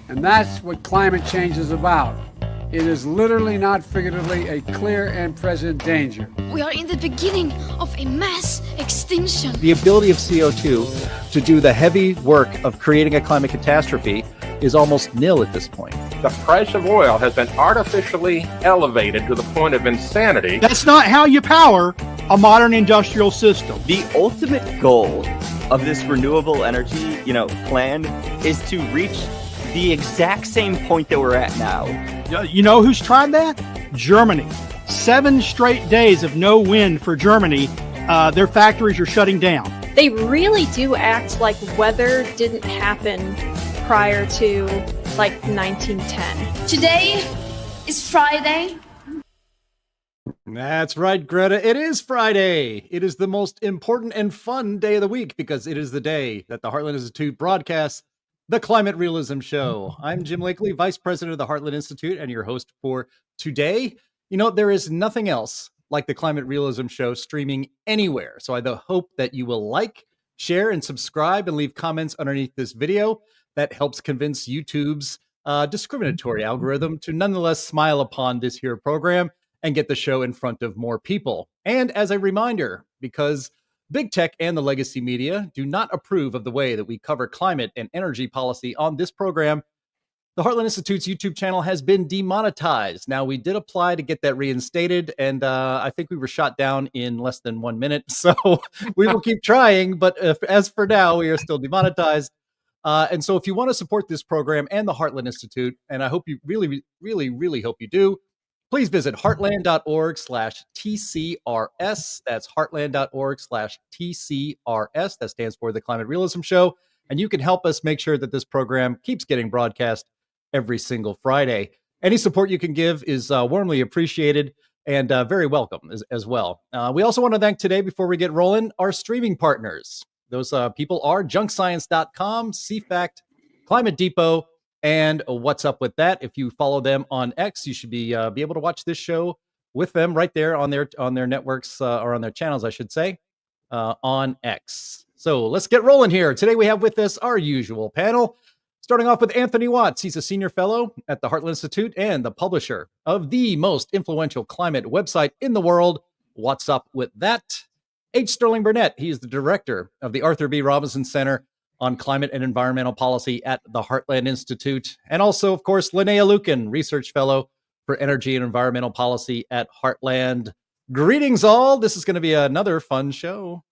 And that's what climate change is about. It is literally, not figuratively, a clear and present danger. We are in the beginning of a mass extinction. The ability of CO2 to do the heavy work of creating a climate catastrophe is almost nil at this point. The price of oil has been artificially elevated to the point of insanity. That's not how you power a modern industrial system. The ultimate goal of this renewable energy, plan is to reach the exact same point that we're at now. You know who's tried that? Germany. 7 straight days of no wind for Germany. Their factories are shutting down. They really do act like weather didn't happen prior to 1910. Today is Friday. That's right, Greta. It is Friday. It is the most important and fun day of the week because it is the day that the Heartland Institute broadcasts the Climate Realism Show. I'm Jim Lakely, Vice President of the Heartland Institute and your host for today. There is nothing else like the Climate Realism Show streaming anywhere. So I hope that you will like, share, and subscribe and leave comments underneath this video. That helps convince YouTube's discriminatory algorithm to nonetheless smile upon this here program and get the show in front of more people. And as a reminder, because Big Tech and the legacy media do not approve of the way that we cover climate and energy policy on this program, the Heartland Institute's YouTube channel has been demonetized. Now, we did apply to get that reinstated, and I think we were shot down in less than 1 minute. So we will keep trying, but as for now, we are still demonetized. And so if you want to support this program and the Heartland Institute, and I hope you really, really, really hope you do, please visit heartland.org/TCRS. That's heartland.org/TCRS. That stands for the Climate Realism Show. And you can help us make sure that this program keeps getting broadcast every single Friday. Any support you can give is warmly appreciated and very welcome as well. We also want to thank today, before we get rolling, our streaming partners. Those people are junkscience.com, CFACT, Climate Depot, and What's Up With That. If you follow them on X, you should be able to watch this show with them right there on their networks, or on their channels, I should say, on X. So let's get rolling here. Today we have with us our usual panel, starting off with Anthony Watts. He's a senior fellow at the Heartland Institute and the publisher of the most influential climate website in the world, What's Up With That. H. Sterling Burnett. He is the director of the Arthur B. Robinson Center on Climate and Environmental Policy at the Heartland Institute. And also, of course, Linnea Lueken, Research Fellow for Energy and Environmental Policy at Heartland. Greetings, all. This is going to be another fun show.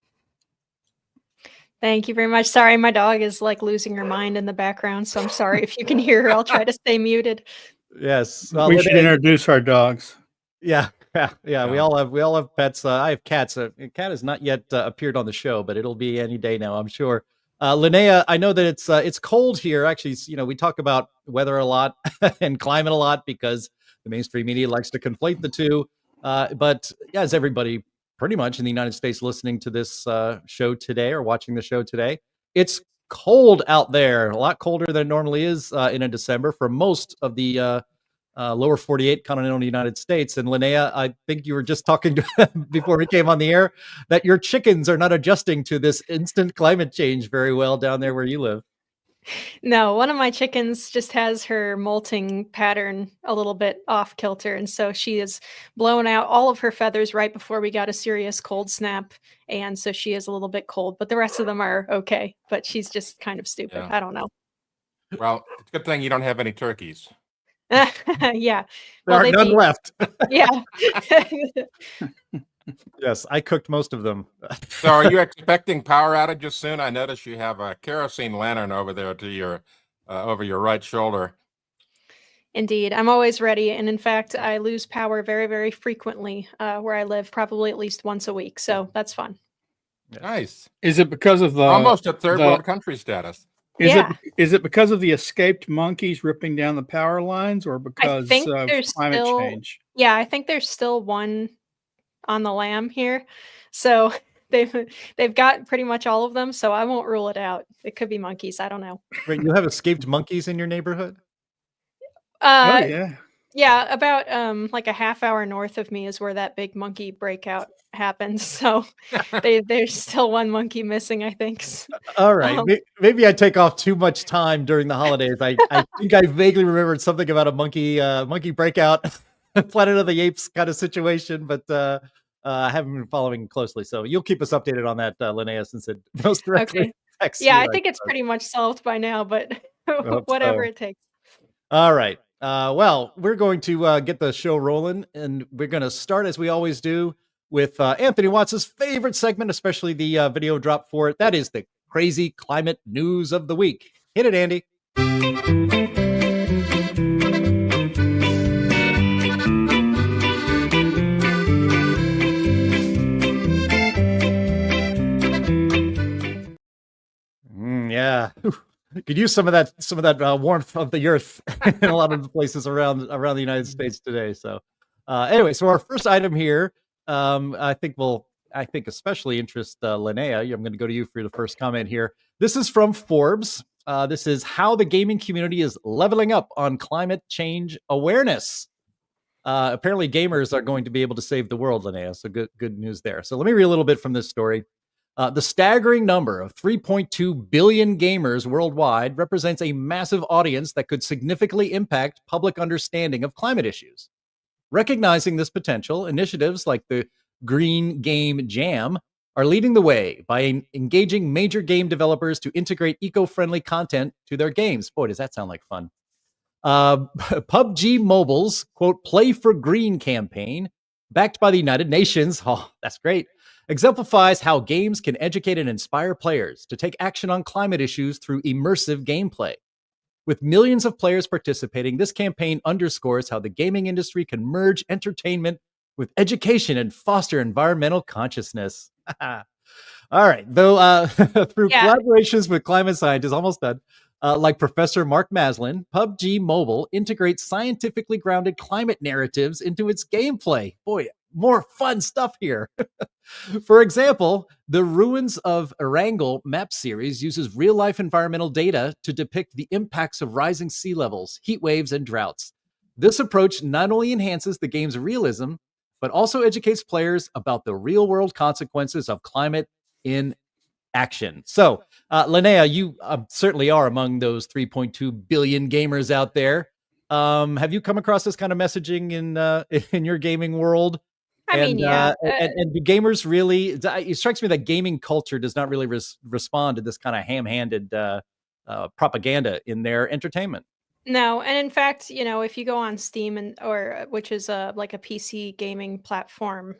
Thank you very much. Sorry, my dog is losing her mind in the background, so I'm sorry if you can hear her. I'll try to stay muted. Yes. We should introduce our dogs. Yeah. We all have pets. I have cats. A cat has not yet appeared on the show, but it'll be any day now, I'm sure. Linnea, I know that it's cold here. Actually, we talk about weather a lot and climate a lot because the mainstream media likes to conflate the two. But as everybody pretty much in the United States listening to this show today or watching the show today, it's cold out there. A lot colder than it normally is in a December for most of the lower 48 continental United States. And Linnea, I think you were just talking before we came on the air that your chickens are not adjusting to this instant climate change very well down there where you live. No, one of my chickens just has her molting pattern a little bit off kilter. And so she is blowing out all of her feathers right before we got a serious cold snap. And so she is a little bit cold, but the rest of them are okay. But she's just kind of stupid. Yeah. I don't know. Well, it's a good thing you don't have any turkeys. Yeah. There are none left. Yeah. Yes, I cooked most of them. So are you expecting power outages soon? I notice you have a kerosene lantern over there to your over your right shoulder. Indeed. I'm always ready. And in fact, I lose power very, very frequently where I live, probably at least once a week. So that's fun. Nice. Is it because of the Almost a third world country status? Is it because of the escaped monkeys ripping down the power lines, or because of climate change? Yeah, I think there's still one on the lam here. So they've got pretty much all of them. So I won't rule it out. It could be monkeys. I don't know. Wait, you have escaped monkeys in your neighborhood? Oh, yeah. Yeah, about like a half hour north of me is where that big monkey breakout happened. So there's still one monkey missing, I think. All right. Um, Maybe I take off too much time during the holidays. I think I vaguely remembered something about a monkey breakout, Planet of the Apes kind of situation, but I haven't been following closely. So you'll keep us updated on that, Linnea, since it most directly okay. affects Yeah, you, I I think it's suppose. pretty much solved by now, but I hope whatever so. it takes. All right. Well, we're going to get the show rolling, and we're going to start, as we always do, with Anthony Watts' favorite segment, especially the video drop for it. That is the crazy climate news of the week. Hit it, Andy. Yeah. Could use some of that warmth of the earth in a lot of the places around the United States today. So, anyway, so our first item here, I think especially interest Linnea. I'm going to go to you for the first comment here. This is from Forbes. This is how the gaming community is leveling up on climate change awareness. Apparently, gamers are going to be able to save the world, Linnea. So good news there. So let me read a little bit from this story. The staggering number of 3.2 billion gamers worldwide represents a massive audience that could significantly impact public understanding of climate issues. Recognizing this potential, initiatives like the Green Game Jam are leading the way by engaging major game developers to integrate eco-friendly content to their games. Boy, does that sound like fun. PUBG Mobile's, quote, Play for Green campaign, backed by the United Nations, oh, that's great, exemplifies how games can educate and inspire players to take action on climate issues through immersive gameplay. With millions of players participating, this campaign underscores how the gaming industry can merge entertainment with education and foster environmental consciousness. All right. Though through collaborations with climate scientists, almost done, like Professor Mark Maslin, PUBG Mobile integrates scientifically grounded climate narratives into its gameplay. Boy, more fun stuff here. For example, the Ruins of Erangel map series uses real-life environmental data to depict the impacts of rising sea levels, heat waves, and droughts. This approach not only enhances the game's realism, but also educates players about the real-world consequences of climate in action. So, Linnea, you certainly are among those 3.2 billion gamers out there. Have you come across this kind of messaging in your gaming world? I mean, yeah. And do gamers really? It strikes me that gaming culture does not really respond to this kind of ham-handed propaganda in their entertainment. No, and in fact, if you go on Steam which is like a PC gaming platform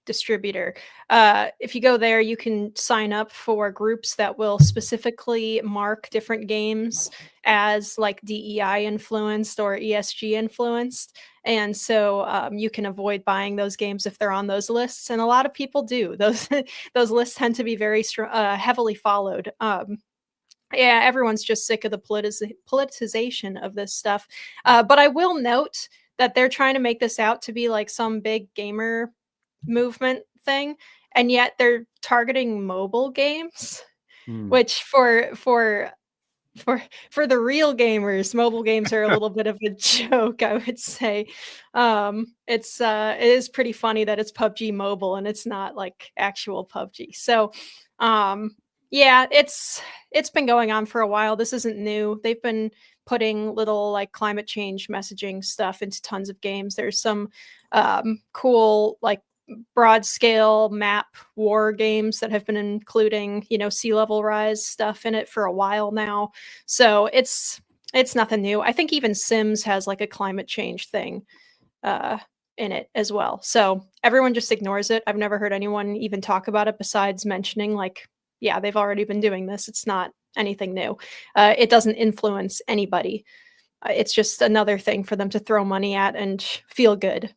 distributor, if you go there, you can sign up for groups that will specifically mark different games as like DEI influenced or ESG influenced, and so you can avoid buying those games if they're on those lists. And a lot of people do. Those lists tend to be very heavily followed. Yeah, everyone's just sick of the politicization of this stuff. But I will note that they're trying to make this out to be like some big gamer movement thing, and yet they're targeting mobile games, which for the real gamers, mobile games are a little bit of a joke, I would say. It is pretty funny that it's PUBG Mobile and it's not like actual PUBG. So, yeah, it's been going on for a while. This isn't new. They've been putting little like climate change messaging stuff into tons of games. There's some cool like broad scale map war games that have been including, sea level rise stuff in it for a while now. So it's nothing new. I think even Sims has like a climate change thing in it as well. So everyone just ignores it. I've never heard anyone even talk about it besides mentioning like, yeah, they've already been doing this. It's not anything new. It doesn't influence anybody. It's just another thing for them to throw money at and feel good.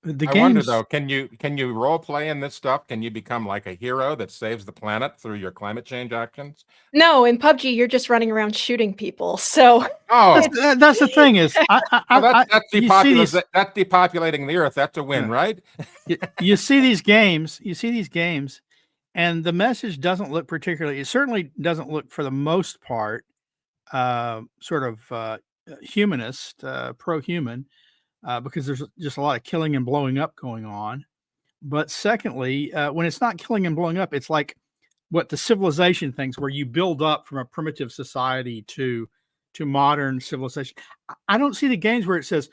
I wonder though, can you role play in this stuff? Can you become like a hero that saves the planet through your climate change actions? No, in PUBG, you're just running around shooting people. So that's the thing is, that's depopulating the earth. That's a win, right? You see these games, and the message doesn't look particularly. It certainly doesn't look, for the most part, sort of humanist, pro-human, because there's just a lot of killing and blowing up going on. But secondly, when it's not killing and blowing up, it's like what the civilization things, where you build up from a primitive society to modern civilization. I don't see the games where it says,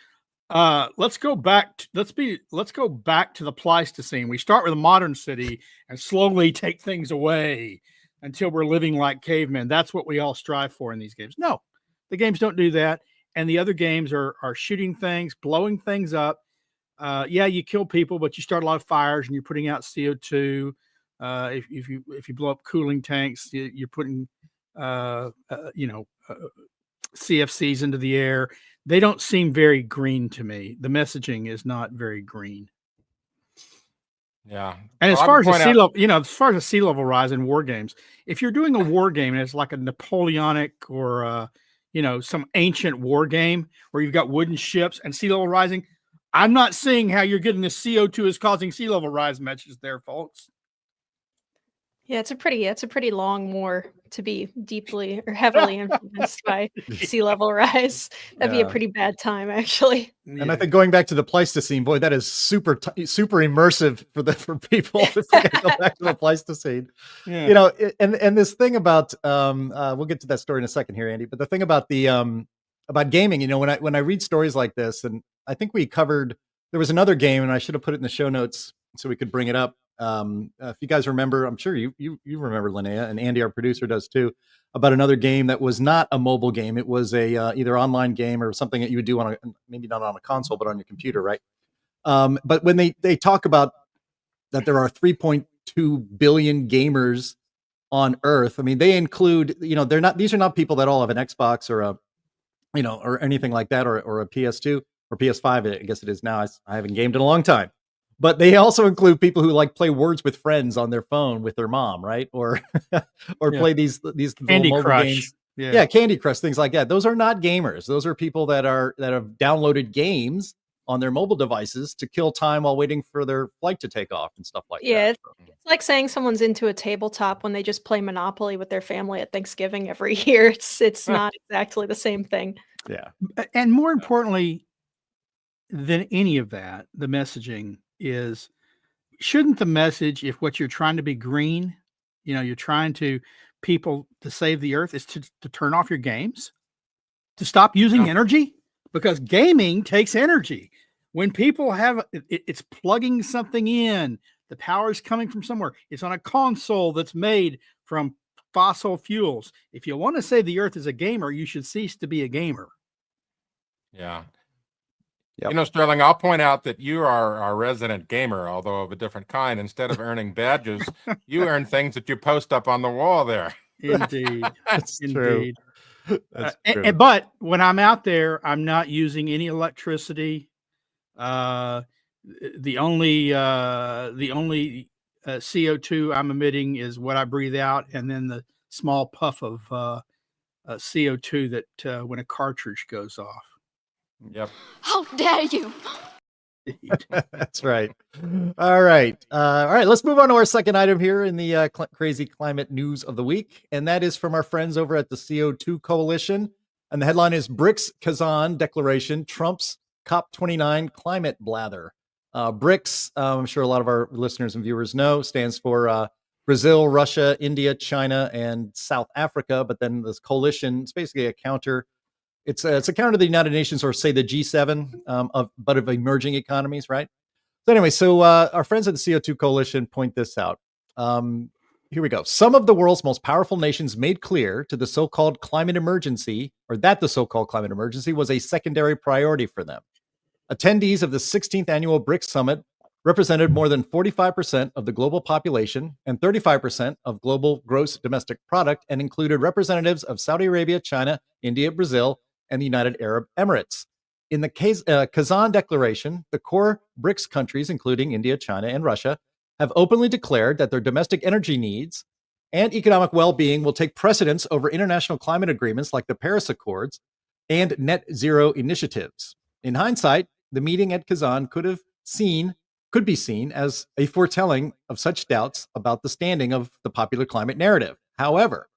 let's go back to the Pleistocene. We start with a modern city and slowly take things away until we're living like cavemen. That's what we all strive for in these games. No, the games don't do that. And the other games are shooting things, blowing things up. Yeah, you kill people, but you start a lot of fires and you're putting out CO2. If you blow up cooling tanks, you're putting CFCs into the air. They don't seem very green to me. The messaging is not very green. Yeah. And as far as the sea level, as far as the sea level rise in war games, if you're doing a war game and it's like a Napoleonic or some ancient war game where you've got wooden ships and sea level rising, I'm not seeing how you're getting the CO2 is causing sea level rise messages there, folks. Yeah, it's a pretty long war to be deeply or heavily influenced by sea level rise. That'd be a pretty bad time, actually. And I think going back to the Pleistocene, boy, that is super immersive for people if we go back to the Pleistocene. Yeah. And this thing about we'll get to that story in a second here, Andy. But the thing about the about gaming, when I read stories like this, and I think we covered, there was another game, and I should have put it in the show notes so we could bring it up. If you guys remember, I'm sure you remember, Linnea, and Andy, our producer, does too, about another game that was not a mobile game. It was a either online game or something that you would do on maybe not on a console, but on your computer, right? But when they talk about that there are 3.2 billion gamers on Earth, I mean, they include, these are not people that all have an Xbox or or anything like that, or a PS2 or PS5, I guess it is now. I haven't gamed in a long time. But they also include people who like play Words with Friends on their phone with their mom, right? Or play these Candy mobile Crush games. Yeah, Candy Crush, things like that. Those are not gamers. Those are people that have downloaded games on their mobile devices to kill time while waiting for their flight to take off and stuff like that. Yeah, it's like saying someone's into a tabletop when they just play Monopoly with their family at Thanksgiving every year. It's not exactly the same thing. Yeah. And more importantly than any of that, the messaging is, shouldn't the message, if what you're trying to be green, you're trying to people to save the earth, is to turn off your games, to stop using energy? Because gaming takes energy. When people have it's plugging something in, the power is coming from somewhere. It's on a console that's made from fossil fuels. If you want to save the earth as a gamer, you should cease to be a gamer. Yeah. Yep. Sterling, I'll point out that you are our resident gamer, although of a different kind. Instead of earning badges, you earn things that you post up on the wall there. Indeed. That's Indeed. true. That's true. But when I'm out there, I'm not using any electricity. The only CO2 I'm emitting is what I breathe out, and then the small puff of CO2 that when a cartridge goes off. Yep. How dare you? That's right. All right. Let's move on to our second item here in the crazy climate news of the week. And that is from our friends over at the CO2 Coalition. And the headline is BRICS Kazan Declaration Trumps COP29 Climate Blather. BRICS, I'm sure a lot of our listeners and viewers know, stands for Brazil, Russia, India, China, and South Africa. But then this coalition, it's basically a counter. It's a counter to the United Nations, or say the G7 but of emerging economies, right? So anyway, our friends at the CO2 Coalition point this out. Here we go. Some of the world's most powerful nations made clear to the so-called climate emergency, or that the so-called climate emergency was a secondary priority for them. Attendees of the 16th annual BRICS summit represented more than 45% of the global population and 35% of global gross domestic product, and included representatives of Saudi Arabia, China, India, Brazil, and the United Arab Emirates. In the Kazan Declaration, the core BRICS countries, including India, China, and Russia, have openly declared that their domestic energy needs and economic well-being will take precedence over international climate agreements like the Paris Accords and net zero initiatives. In hindsight, the meeting at Kazan could be seen as a foretelling of such doubts about the standing of the popular climate narrative. However,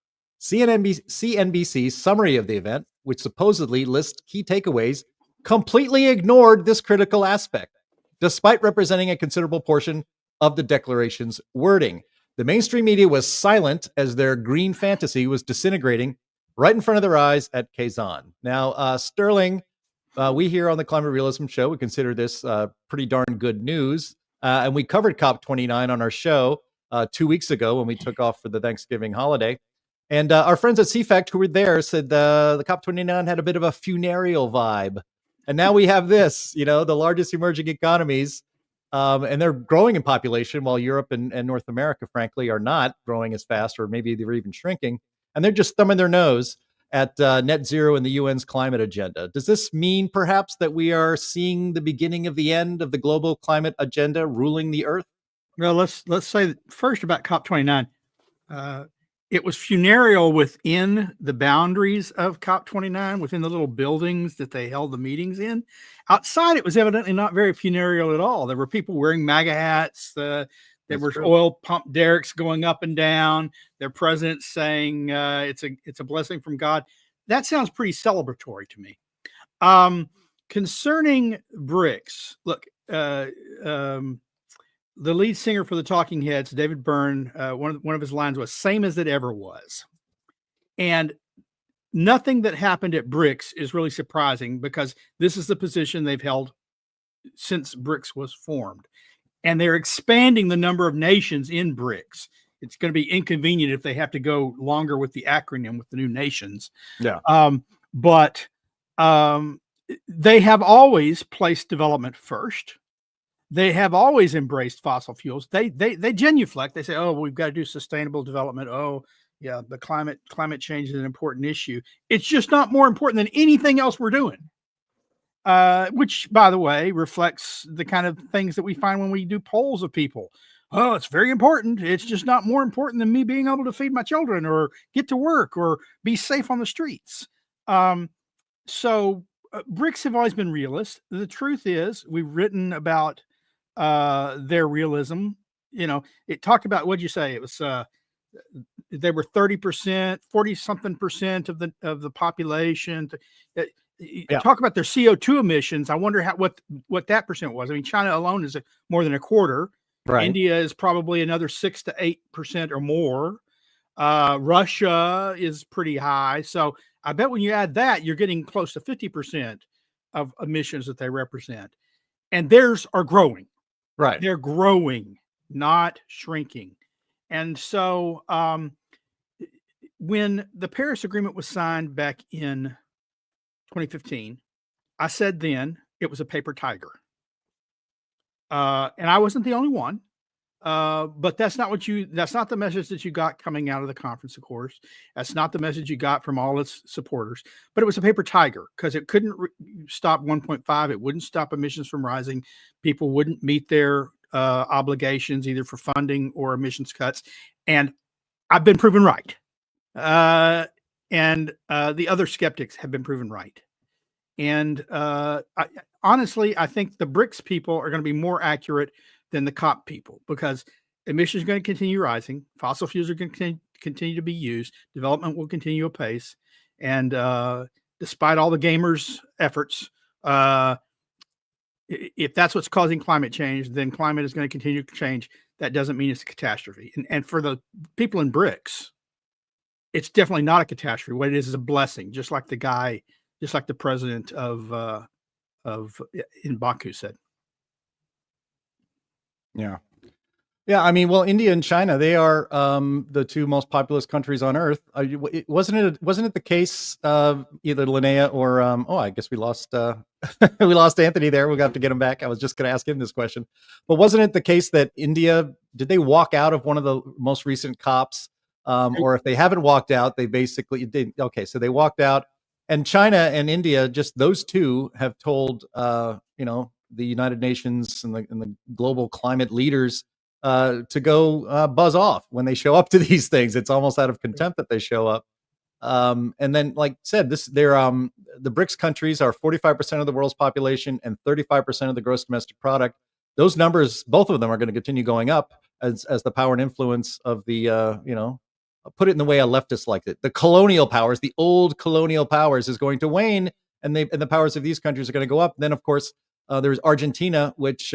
CNBC's summary of the event which supposedly lists key takeaways, completely ignored this critical aspect, despite representing a considerable portion of the declaration's wording. The mainstream media was silent as their green fantasy was disintegrating right in front of their eyes at Kazan. Now, Sterling, we here on the Climate Realism Show, we consider this pretty darn good news. And we covered COP29 on our show 2 weeks ago when we took off for the Thanksgiving holiday. And our friends at CFACT who were there said the COP29 had a bit of a funereal vibe. And now we have this, the largest emerging economies, and they're growing in population while Europe and North America, frankly, are not growing as fast, or maybe they're even shrinking. And they're just thumbing their nose at net zero and the UN's climate agenda. Does this mean perhaps that we are seeing the beginning of the end of the global climate agenda ruling the earth? Well, let's say first about COP29. It was funereal within the boundaries of COP29, within the little buildings that they held the meetings in. Outside, it was evidently not very funereal at all. There were people wearing MAGA hats. There were oil pump derricks going up and down. Their president saying it's a blessing from God. That sounds pretty celebratory to me. Concerning BRICS, look, the lead singer for the Talking Heads, David Byrne, one of his lines was "same as it ever was," and nothing that happened at BRICS is really surprising because this is the position they've held since BRICS was formed, and they're expanding the number of nations in BRICS. It's going to be inconvenient if they have to go longer with the acronym with the new nations. Yeah, but they have always placed development first. They have always embraced fossil fuels. They genuflect. They say, "Oh, we've got to do sustainable development. Oh, yeah, the climate change is an important issue. It's just not more important than anything else we're doing." Which, by the way, reflects the kind of things that we find when we do polls of people. Oh, it's very important. It's just not more important than me being able to feed my children or get to work or be safe on the streets. So BRICS have always been realists. The truth is, we've written about their realism. It talked about, what'd you say? It was they were 30%, 40-something% of the population. Talk about their CO2 emissions. I wonder what that percent was. I mean, China alone is more than a quarter. Right. India is probably another 6 to 8% or more. Russia is pretty high. So I bet when you add that, you're getting close to 50% of emissions that they represent. And theirs are growing. Right. They're growing, not shrinking. And so when the Paris Agreement was signed back in 2015, I said then it was a paper tiger. And I wasn't the only one. But that's not the message that you got coming out of the conference, of course. That's not the message you got from all its supporters. But it was a paper tiger because it couldn't stop 1.5. It wouldn't stop emissions from rising. People wouldn't meet their obligations either for funding or emissions cuts. And I've been proven right. And the other skeptics have been proven right. And honestly, I think the BRICS people are going to be more accurate than the COP people, because emissions are going to continue rising. Fossil fuels are going to continue to be used. Development will continue apace. And despite all the gamers' efforts, if that's what's causing climate change, then climate is going to continue to change. That doesn't mean it's a catastrophe. And for the people in BRICS, it's definitely not a catastrophe. What it is a blessing, just like the president of in Baku said. Yeah. Yeah. I mean, well, India and China, they are the two most populous countries on Earth. Wasn't it the case either Linnea or I guess we lost we lost Anthony there. We'll have to get him back. I was just going to ask him this question, but wasn't it the case that India, did they walk out of one of the most recent COPs? Or if they haven't walked out, they basically did. Okay, so they walked out, and China and India, just those two, have told the United Nations and the global climate leaders to go buzz off when they show up to these things. It's almost out of contempt that they show up. And then, like I said, the BRICS countries are 45% of the world's population and 35% of the gross domestic product. Those numbers, both of them, are going to continue going up as the power and influence of the put it in the way a leftist liked it. The colonial powers, the old colonial powers, is going to wane, and the powers of these countries are going to go up. And then, of course, there's Argentina, which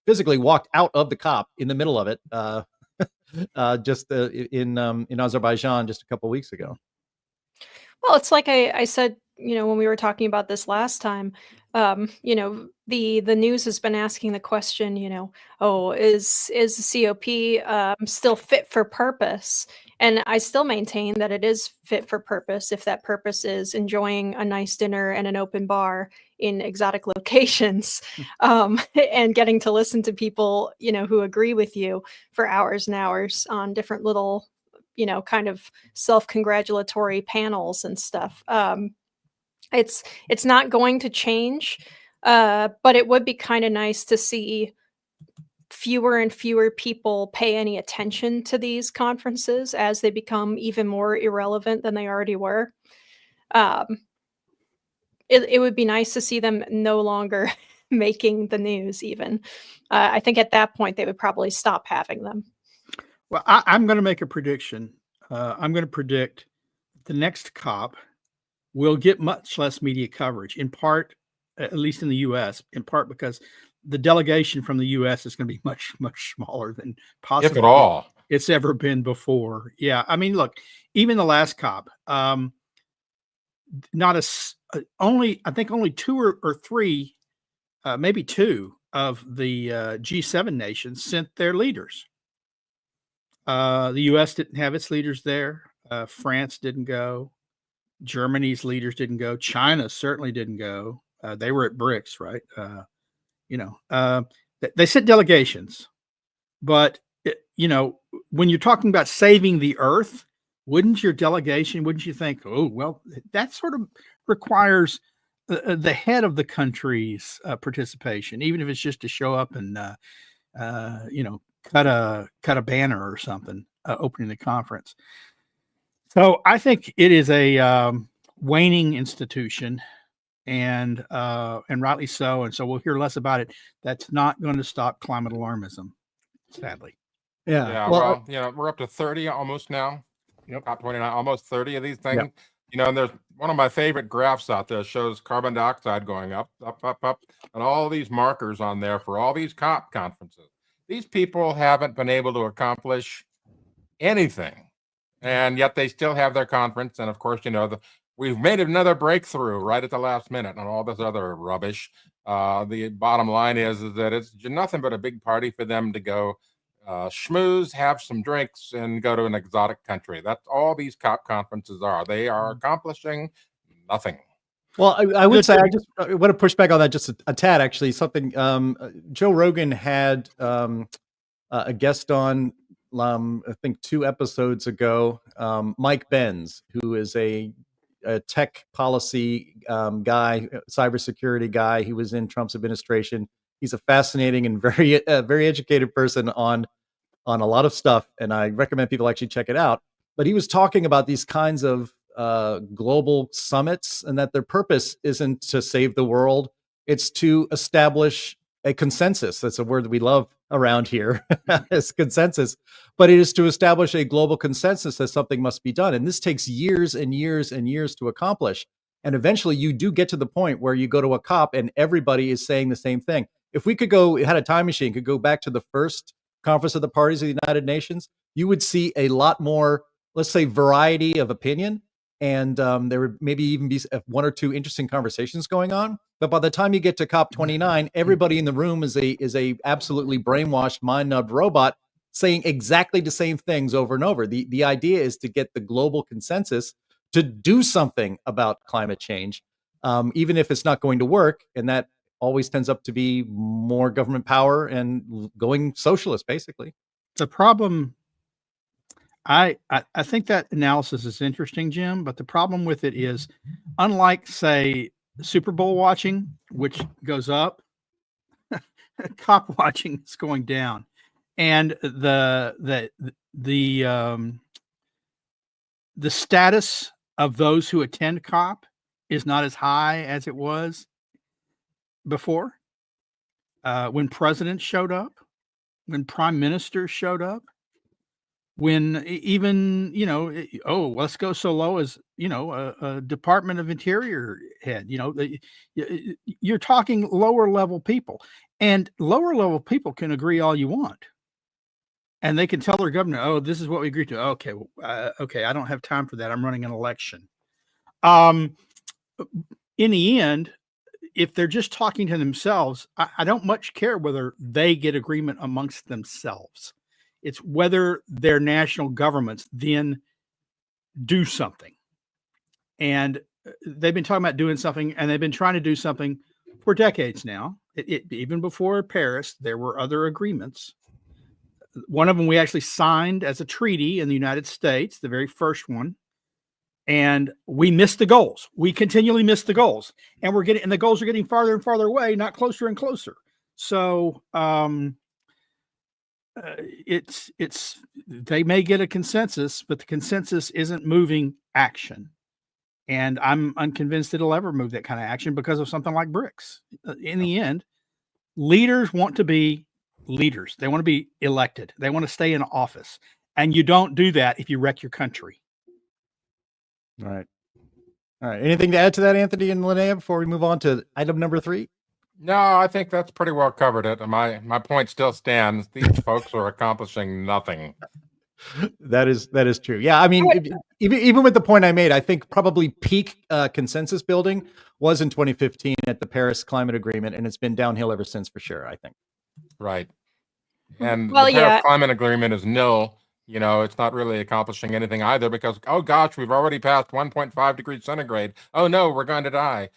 physically walked out of the COP in the middle of it, just in Azerbaijan just a couple of weeks ago. Well, it's like I said, when we were talking about this last time, the news has been asking the question, is the COP still fit for purpose? And I still maintain that it is fit for purpose if that purpose is enjoying a nice dinner and an open bar in exotic locations, and getting to listen to people, who agree with you for hours and hours on different little, kind of self-congratulatory panels and stuff. It's not going to change, but it would be kind of nice to see fewer and fewer people pay any attention to these conferences as they become even more irrelevant than they already were. It would be nice to see them no longer making the news even. I think at that point they would probably stop having them. Well, I'm going to make a prediction. I'm going to predict the next COP will get much less media coverage, in part, at least in the U.S., in part because the delegation from the U.S. is going to be much, much smaller than possibly, if at all, it's ever been before. Yeah, I mean, look, even the last COP, I think only two or three, maybe two of the G7 nations sent their leaders. The U.S. didn't have its leaders there. France didn't go. Germany's leaders didn't go. China certainly didn't go. They were at BRICS, right? They sent delegations, but when you're talking about saving the earth, wouldn't you think, oh, well, that sort of requires the head of the country's participation, even if it's just to show up and, cut a banner or something, opening the conference. So I think it is a waning institution, and rightly so. And so we'll hear less about it. That's not going to stop climate alarmism, sadly. Yeah. Well, we're up to 30 almost now. Top 29, almost 30 of these things. Yep. And there's one of my favorite graphs out there shows carbon dioxide going up, and all these markers on there for all these COP conferences. These people haven't been able to accomplish anything, and yet they still have their conference. And of course, we've made another breakthrough right at the last minute and all this other rubbish. The bottom line is that it's nothing but a big party for them to go schmooze, have some drinks, and go to an exotic country. That's all these COP conferences are. They are accomplishing nothing. Well, I would say I want to push back on that just a tad. Actually, something Joe Rogan had a guest on, I think 2 episodes ago, Mike Benz, who is a tech policy guy, cybersecurity guy. He was in Trump's administration. He's a fascinating and very educated person on a lot of stuff, and I recommend people actually check it out. But he was talking about these kinds of global summits, and that their purpose isn't to save the world. It's to establish a consensus. That's a word that we love around here, is consensus. But it is to establish a global consensus that something must be done. And this takes years and years and years to accomplish. And eventually you do get to the point where you go to a COP and everybody is saying the same thing. If we had a time machine, could go back to the first Conference of the Parties of the United Nations, you would see a lot more, let's say, variety of opinion. And there would maybe even be 1 or 2 interesting conversations going on. But by the time you get to COP29, everybody in the room is a absolutely brainwashed, mind-numbed robot saying exactly the same things over and over. The idea is to get the global consensus to do something about climate change, even if it's not going to work. And that always tends up to be more government power and going socialist, basically. The problem, I think that analysis is interesting, Jim, but the problem with it is, unlike, say, Super Bowl watching, which goes up, COP watching is going down. And the status of those who attend COP is not as high as it was before. When presidents showed up, when prime ministers showed up, when even, let's go so low as, a Department of Interior head, you're talking lower level people, and lower level people can agree all you want. And they can tell their governor, oh, this is what we agreed to. Okay. Okay. I don't have time for that. I'm running an election. In the end, if they're just talking to themselves, I don't much care whether they get agreement amongst themselves. It's whether their national governments then do something. And they've been talking about doing something, and they've been trying to do something for decades now. Even before Paris, there were other agreements. One of them we actually signed as a treaty in the United States, the very first one. And we missed the goals. We continually miss the goals, and the goals are getting farther and farther away, not closer and closer. So they may get a consensus, but the consensus isn't moving action. And I'm unconvinced it'll ever move that kind of action because of something like BRICS. In the end, leaders want to be leaders. They want to be elected. They want to stay in office. And you don't do that if you wreck your country. All right. Anything to add to that, Anthony and Linnea, before we move on to item number 3? No, I think that's pretty well covered it. My point still stands. These folks are accomplishing nothing. That is true. Yeah, I mean, even with the point I made, I think probably peak consensus building was in 2015 at the Paris Climate Agreement, and it's been downhill ever since, for sure, I think. Right. And the Paris Climate Agreement is nil. It's not really accomplishing anything either because, oh gosh, we've already passed 1.5 degrees centigrade. Oh no, we're going to die.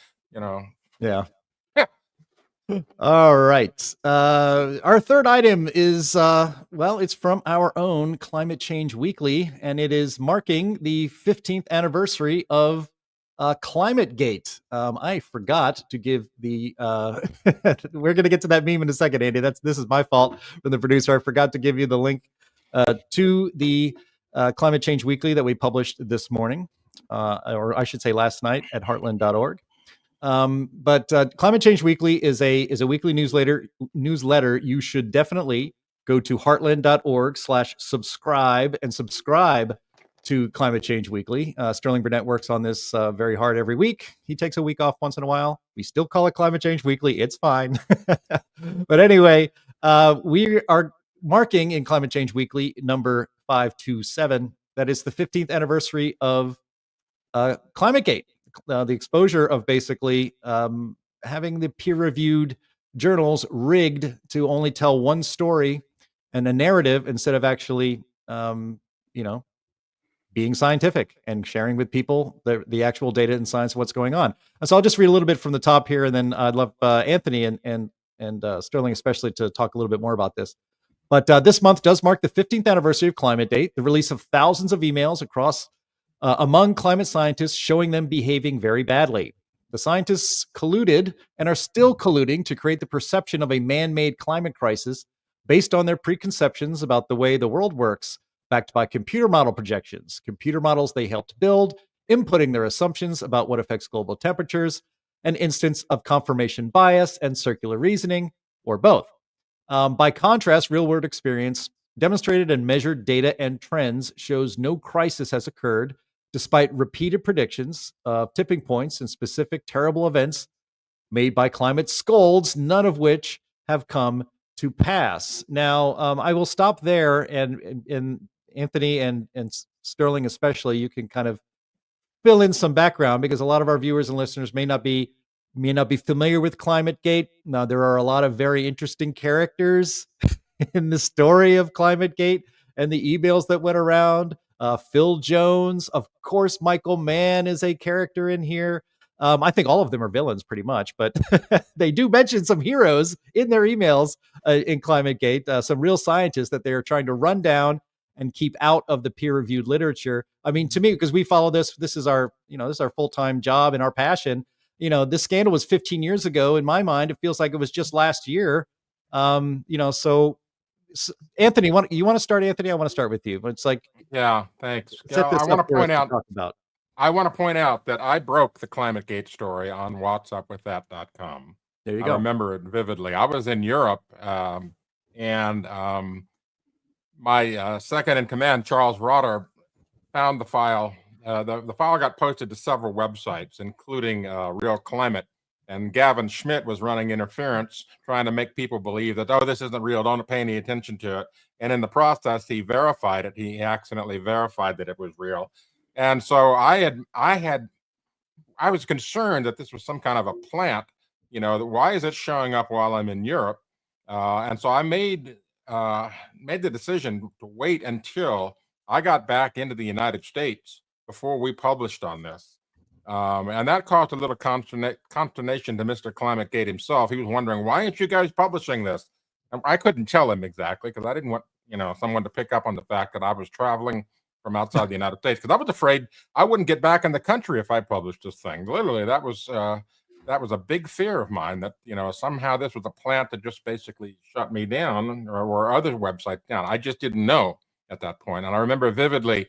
Yeah. All right. Our third item is, it's from our own Climate Change Weekly, and it is marking the 15th anniversary of Climategate. I forgot to give the, we're going to get to that meme in a second, Andy. This is my fault from the producer. I forgot to give you the link to the Climate Change Weekly that we published this morning, or I should say last night at heartland.org. But Climate Change Weekly is a weekly newsletter. You should definitely go to heartland.org/subscribe and subscribe to Climate Change Weekly. Sterling Burnett works on this very hard every week. He takes a week off once in a while. We still call it Climate Change Weekly. It's fine. But anyway, we are marking in Climate Change Weekly number 527. That is the 15th anniversary of Climategate. The exposure of basically having the peer-reviewed journals rigged to only tell one story and a narrative instead of actually, being scientific and sharing with people the actual data and science of what's going on. And so I'll just read a little bit from the top here, and then I'd love Anthony and Sterling especially to talk a little bit more about this. But this month does mark the 15th anniversary of Climategate, the release of thousands of emails across among climate scientists showing them behaving very badly. The scientists colluded and are still colluding to create the perception of a man-made climate crisis based on their preconceptions about the way the world works, backed by computer model projections, computer models they helped build, inputting their assumptions about what affects global temperatures, an instance of confirmation bias and circular reasoning, or both. By contrast, real-world experience, demonstrated and measured data and trends shows no crisis has occurred, despite repeated predictions of tipping points and specific terrible events made by climate scolds, none of which have come to pass. Now, I will stop there, and Anthony and Sterling especially, you can kind of fill in some background because a lot of our viewers and listeners may not be familiar with Climategate. Now, there are a lot of very interesting characters in the story of Climategate and the emails that went around. Phil Jones, of course, Michael Mann is a character in here. I think all of them are villains pretty much, but they do mention some heroes in their emails in Climategate, some real scientists that they are trying to run down and keep out of the peer-reviewed literature. I mean, to me, because we follow this is our full-time job and our passion. This scandal was 15 years ago. In my mind, it feels like it was just last year. So Anthony, you want to start, Anthony? I want to start with you. It's like, yeah, thanks. I want to point out that I broke the Climategate story on whatsappwiththat.com. There you go. I remember it vividly. I was in Europe, and my second in command, Charles Rotter, found the file. The file got posted to several websites, including Real Climate. And Gavin Schmidt was running interference, trying to make people believe that, oh, this isn't real, don't pay any attention to it. And in the process, he verified it. He accidentally verified that it was real. And so I was concerned that this was some kind of a plant. You know, why is it showing up while I'm in Europe? And so I made the decision to wait until I got back into the United States before we published on this. And that caused a little consternation to Mr. Climategate himself. He was wondering, why aren't you guys publishing this? And I couldn't tell him exactly, because I didn't want, someone to pick up on the fact that I was traveling from outside the United States, because I was afraid I wouldn't get back in the country if I published this thing. Literally, that was a big fear of mine, that somehow this was a plant that just basically shut me down, or other websites down. I just didn't know at that point. And I remember vividly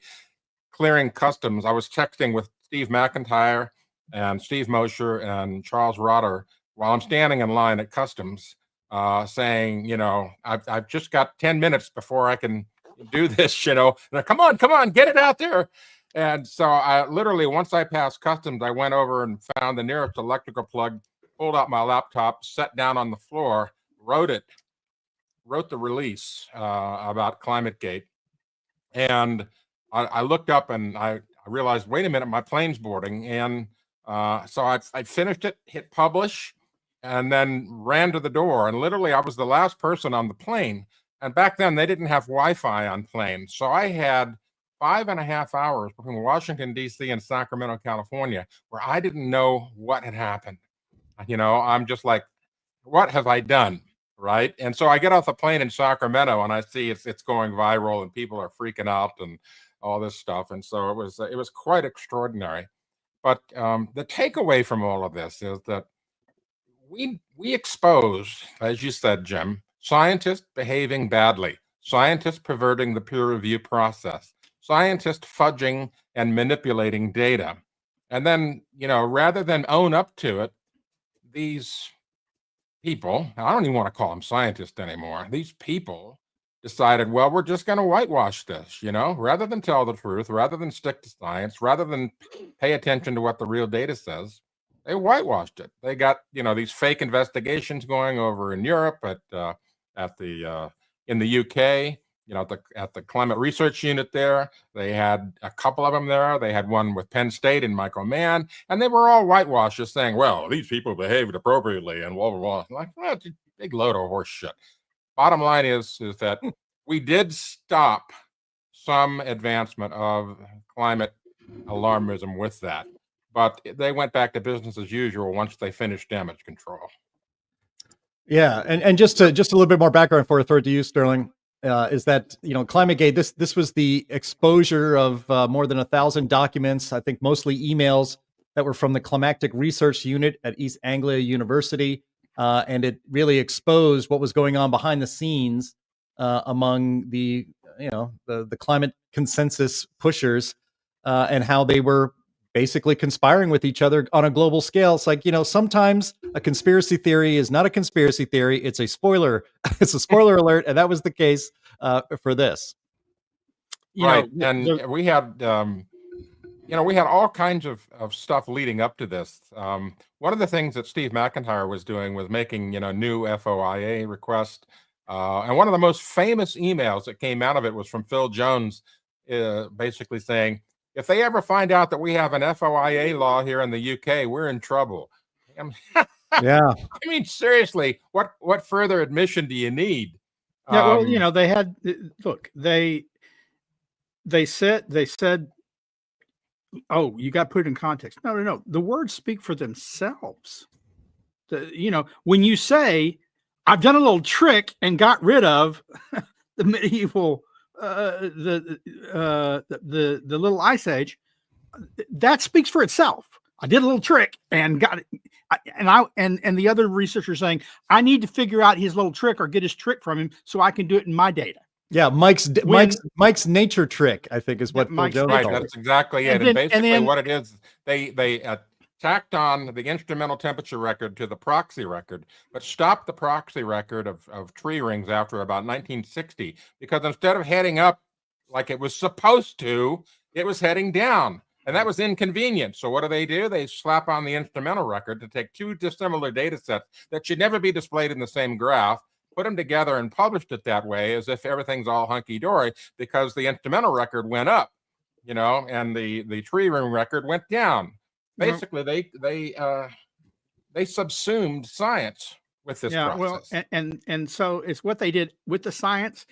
clearing customs. I was texting with Steve McIntyre and Steve Mosher and Charles Rotter while I'm standing in line at customs, saying, I've just got 10 minutes before I can do this, and come on, get it out there. And so I literally, once I passed customs, I went over and found the nearest electrical plug, pulled out my laptop, sat down on the floor, wrote the release about Climategate. And I looked up and I realized, wait a minute, my plane's boarding. And so I finished it, hit publish, and then ran to the door. And literally, I was the last person on the plane. And back then, they didn't have Wi-Fi on planes. So I had 5.5 hours between Washington, D.C. and Sacramento, California, where I didn't know what had happened. I'm just like, what have I done? Right. And so I get off the plane in Sacramento and I see it's going viral and people are freaking out and all this stuff. And so it was quite extraordinary. But the takeaway from all of this is that we expose, as you said, Jim, scientists behaving badly, scientists perverting the peer review process, scientists fudging and manipulating data. And then, rather than own up to it, these people, I don't even want to call them scientists anymore, these people decided, well, we're just going to whitewash this, rather than tell the truth, rather than stick to science, rather than pay attention to what the real data says. They whitewashed it. They got, these fake investigations going over in Europe, in the UK, at the Climate Research Unit there. They had a couple of them there. They had one with Penn State and Michael Mann, and they were all whitewashed, just saying, well, these people behaved appropriately and blah, blah, blah. Like, well, it's a big load of horse shit. Bottom line is that we did stop some advancement of climate alarmism with that, but they went back to business as usual once they finished damage control. Yeah, and just a little bit more background for a third to you, Sterling, is that Climategate, this was the exposure of more than 1,000 documents, I think mostly emails that were from the Climatic Research Unit at East Anglia University, and it really exposed what was going on behind the scenes among the climate consensus pushers, and how they were basically conspiring with each other on a global scale. It's like, sometimes a conspiracy theory is not a conspiracy theory. It's a spoiler. It's a spoiler alert. And that was the case for this. Right. And we had, we had all kinds of stuff leading up to this. One of the things that Steve McIntyre was doing was making, new FOIA requests. And one of the most famous emails that came out of it was from Phil Jones, basically saying, if they ever find out that we have an FOIA law here in the UK, we're in trouble. Yeah. I mean, seriously, what further admission do you need? Yeah, well, they had, look, they said, oh, you got to put it in context. No. The words speak for themselves. When you say, I've done a little trick and got rid of the medieval the little ice age, that speaks for itself. I did a little trick and got it, and the other researchers saying, I need to figure out his little trick or get his trick from him so I can do it in my data. Yeah, Mike's nature trick, I think, is what Phil Jones right. called That's exactly it. And basically, what it is, they tacked on the instrumental temperature record to the proxy record, but stopped the proxy record of tree rings after about 1960, because instead of heading up like it was supposed to, it was heading down. And that was inconvenient. So what do? They slap on the instrumental record to take two dissimilar data sets that should never be displayed in the same graph, put them together and published it that way as if everything's all hunky-dory, because the instrumental record went up, and the tree ring record went down. Basically, they subsumed science with this process. Well, and so it's what they did with the science,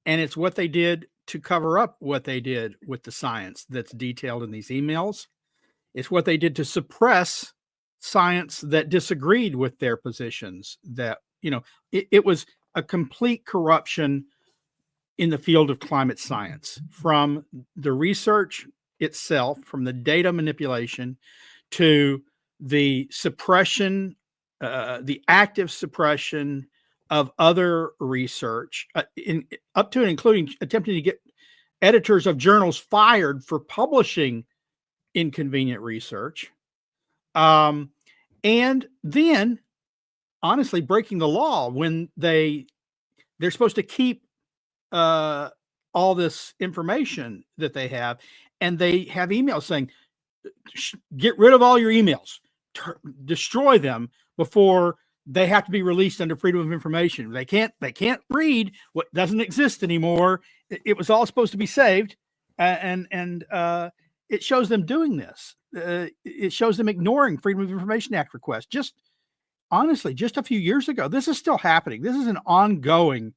and it's what they did to cover up what they did with the science that's detailed in these emails. It's what they did to suppress science that disagreed with their positions. That, it was a complete corruption in the field of climate science, from the research itself, from the data manipulation to the suppression, the active suppression of other research, up to and including attempting to get editors of journals fired for publishing inconvenient research. And then, honestly, breaking the law when they're supposed to keep all this information that they have, and they have emails saying, get rid of all your emails, destroy them before they have to be released under freedom of information. They can't read what doesn't exist anymore. It was all supposed to be saved, and it shows them doing this. It shows them ignoring Freedom of Information Act requests. Just a few years ago, this is still happening. This is an ongoing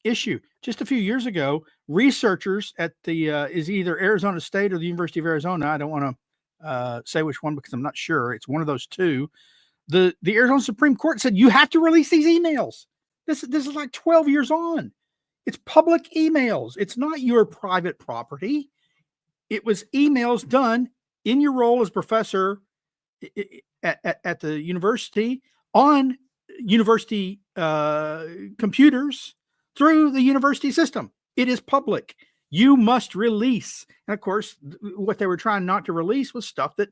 issue. Just a few years ago, researchers at the is either Arizona State or the University of Arizona. I don't want to say which one because I'm not sure. It's one of those two. The Arizona Supreme Court said you have to release these emails. This is like 12 years on. It's public emails. It's not your private property. It was emails done in your role as professor at the university on university computers through the university system. It is public. You must release. And of course, what they were trying not to release was stuff that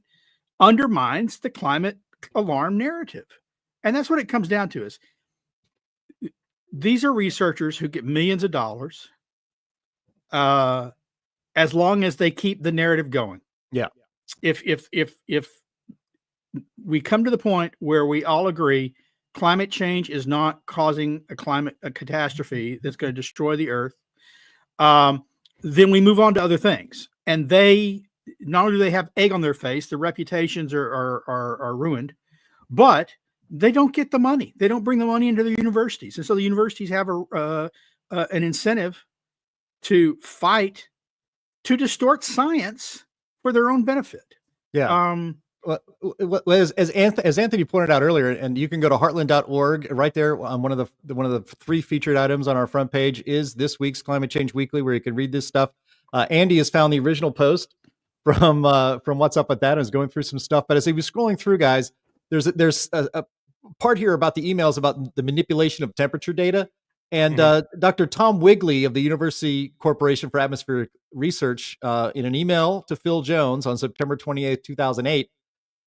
undermines the climate alarm narrative. And that's what it comes down to. Is these are researchers who get millions of dollars as long as they keep the narrative going. Yeah. If we come to the point where we all agree climate change is not causing a catastrophe that's going to destroy the earth, then we move on to other things. And they not only do they have egg on their face, their reputations are ruined, but they don't get the money. They don't bring the money into the universities. And so the universities have an incentive to fight to distort science for their own benefit. Yeah. As Anthony pointed out earlier, and you can go to heartland.org right there on one of the three featured items on our front page is this week's Climate Change Weekly, where you can read this stuff. Andy has found the original post from What's Up with That and is going through some stuff. But as he was scrolling through, guys, there's a part here about the emails about the manipulation of temperature data. And Dr. Tom Wigley of the University Corporation for Atmospheric Research, in an email to Phil Jones on September 28th, 2008,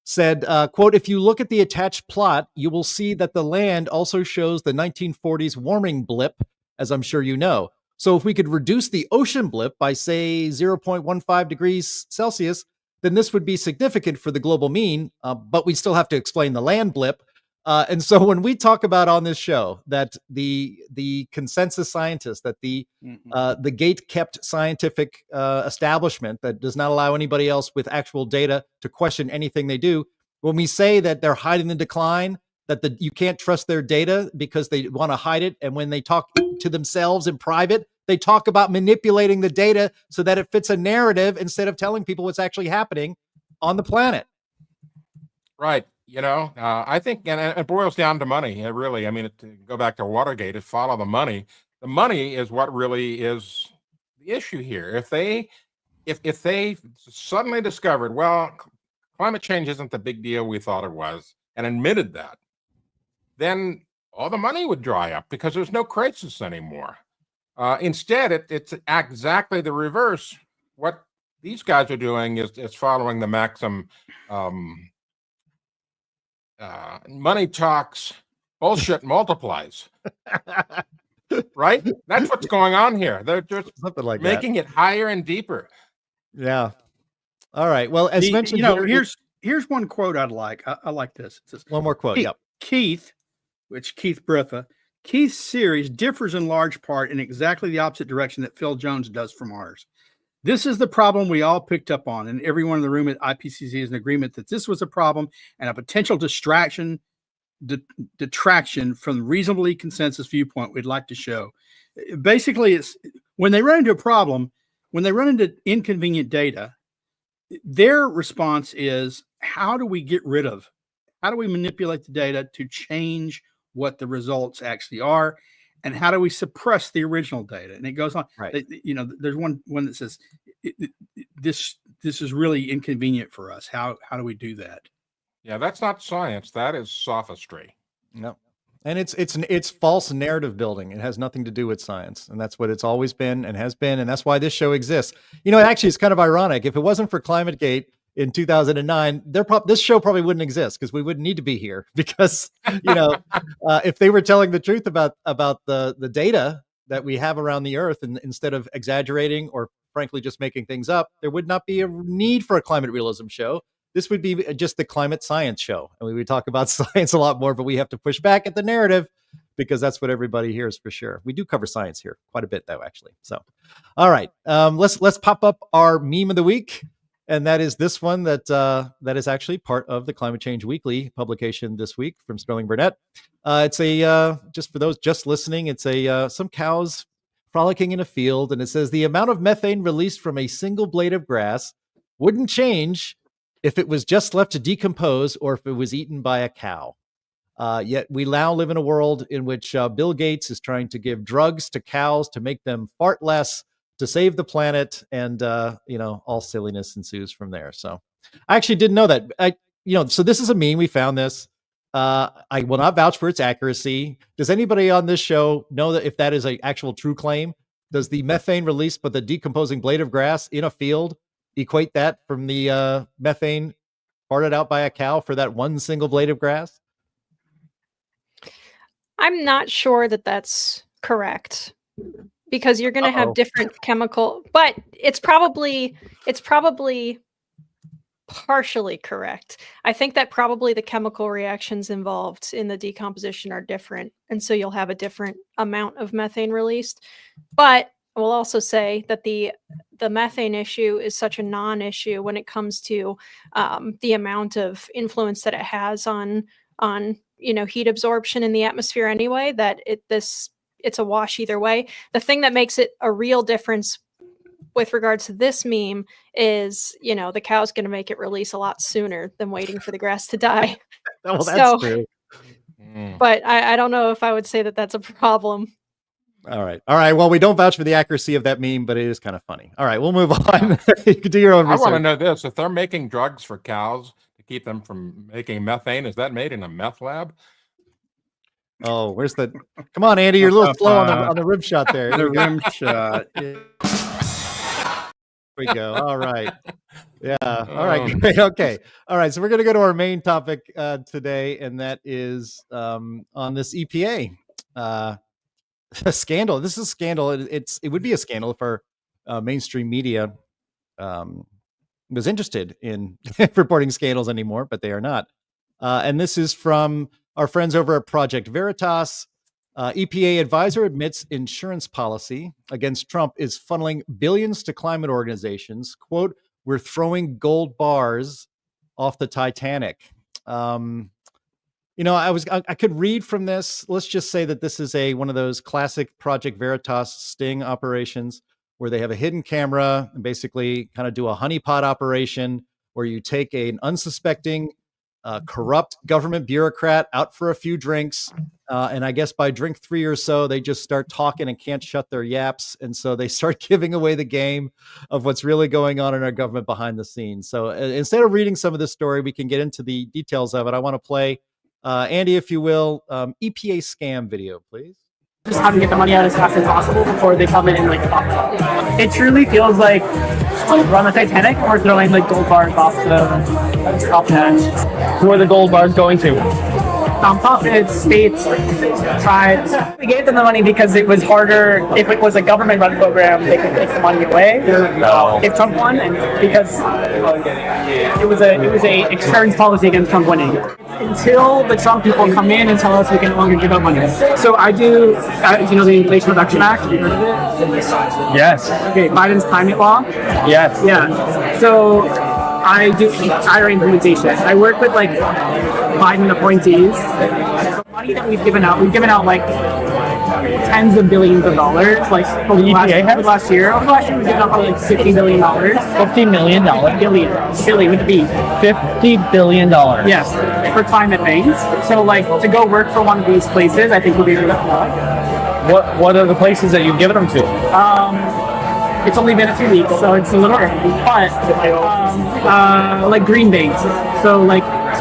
said, quote, "If you look at the attached plot, you will see that the land also shows the 1940s warming blip, as I'm sure you know. So if we could reduce the ocean blip by, say, 0.15 degrees Celsius, then this would be significant for the global mean, but we still have to explain the land blip. And so when we talk about on this show that the consensus scientists, that the gate-kept scientific establishment that does not allow anybody else with actual data to question anything they do, when we say that they're hiding the decline, that you can't trust their data because they want to hide it, and when they talk to themselves in private, they talk about manipulating the data so that it fits a narrative instead of telling people what's actually happening on the planet. Right. I think, and it boils down to money. It really, I mean, to go back to Watergate, is follow the money. The money is what really is the issue here. If they suddenly discovered, well, climate change isn't the big deal we thought it was, and admitted that, then all the money would dry up because there's no crisis anymore. Instead, it's exactly the reverse. What these guys are doing is following the maxim, money talks, bullshit multiplies. Right? That's what's going on here. They're just Something like making it higher and deeper. Yeah. All right. Well, as mentioned, here's one quote I'd like. I like this. It says, one more quote. Yep. Keith Britha, Keith's series differs in large part in exactly the opposite direction that Phil Jones does from ours. This is the problem we all picked up on, and everyone in the room at IPCC is in agreement that this was a problem and a potential detraction from the reasonably consensus viewpoint we'd like to show. Basically, it's when they run into a problem, when they run into inconvenient data, their response is, how do we manipulate the data to change what the results actually are? And how do we suppress the original data? And it goes on. Right. There's one that says, this is really inconvenient for us. How do we do that? Yeah, that's not science. That is sophistry. No. And it's false narrative building. It has nothing to do with science. And that's what it's always been and has been. And that's why this show exists. Actually, it's kind of ironic. If it wasn't for Climategate in 2009, this show probably wouldn't exist, because we wouldn't need to be here, because, if they were telling the truth about the data that we have around the earth, and instead of exaggerating or frankly just making things up, there would not be a need for a climate realism show. This would be just the climate science show. And we would talk about science a lot more, but we have to push back at the narrative, because that's what everybody hears for sure. We do cover science here quite a bit, though, actually. So, all right, let's pop up our meme of the week. And that is this one that is actually part of the Climate Change Weekly publication this week from Sterling Burnett. It's just for those just listening, it's some cows frolicking in a field, and it says the amount of methane released from a single blade of grass wouldn't change if it was just left to decompose or if it was eaten by a cow. Yet we now live in a world in which Bill Gates is trying to give drugs to cows to make them fart less, to save the planet, and all silliness ensues from there. So I actually didn't know that. So this is a meme. We found this. I will not vouch for its accuracy. Does anybody on this show know that if that is an actual true claim? Does the methane released by the decomposing blade of grass in a field equate that from the methane farted out by a cow for that one single blade of grass? I'm not sure that that's correct, because you're going to have different chemical, but it's probably partially correct. I think that probably the chemical reactions involved in the decomposition are different, and so you'll have a different amount of methane released. But I will also say that the methane issue is such a non-issue when it comes to the amount of influence that it has on heat absorption in the atmosphere anyway, that it's a wash either way. The thing that makes it a real difference with regards to this meme is, the cow's going to make it release a lot sooner than waiting for the grass to die. Well, that's true. But I don't know if I would say that that's a problem. All right. Well, we don't vouch for the accuracy of that meme, but it is kind of funny. All right, we'll move on. You can do your own research. I want to know this. If they're making drugs for cows to keep them from making methane, is that made in a meth lab? Oh, where's the... Come on, Andy, you're a little slow on the rim shot there. The rim shot. There we go. All right. Yeah. All right. Great. Okay. All right. So we're going to go to our main topic today, and that is on this EPA a scandal. This is a scandal. It would be a scandal if our mainstream media was interested in reporting scandals anymore, but they are not. And this is from our friends over at Project Veritas. EPA advisor admits insurance policy against Trump is funneling billions to climate organizations. Quote, "We're throwing gold bars off the Titanic." I could read from this. Let's just say that this is one of those classic Project Veritas sting operations where they have a hidden camera and basically kind of do a honeypot operation where you take an unsuspecting corrupt government bureaucrat out for a few drinks. And I guess by drink 3 or so, they just start talking and can't shut their yaps. And so they start giving away the game of what's really going on in our government behind the scenes. So instead of reading some of this story, we can get into the details of it. I want to play, Andy, if you will, EPA scam video, please. Just how to get the money out as fast as possible before they come in and talk about it. It truly feels like we're on the Titanic and we're throwing like gold bars off the edge. Who are the gold bars going to? Nonprofits, states, tribes. We gave them the money because it was harder. If it was a government-run program, they could take the money away. If Trump won, and because it was a external policy against Trump winning. Until the Trump people come in and tell us we can no longer give out money. So I do, you know, the Inflation Reduction Act. Have you heard of it? Yes. Okay, Biden's climate law. Yes. Yeah. So I do IRA implementation. I work with like Biden appointees. The money that we've given out like tens of billions of dollars. Like over the last year, we've given out probably like $50 billion. $50 million? Billion with a B. $50 billion. Yes, for climate things. So like to go work for one of these places, I think would be really cool. What are the places that you've given them to? It's only been a few weeks, so it's a little early. But like green banks, so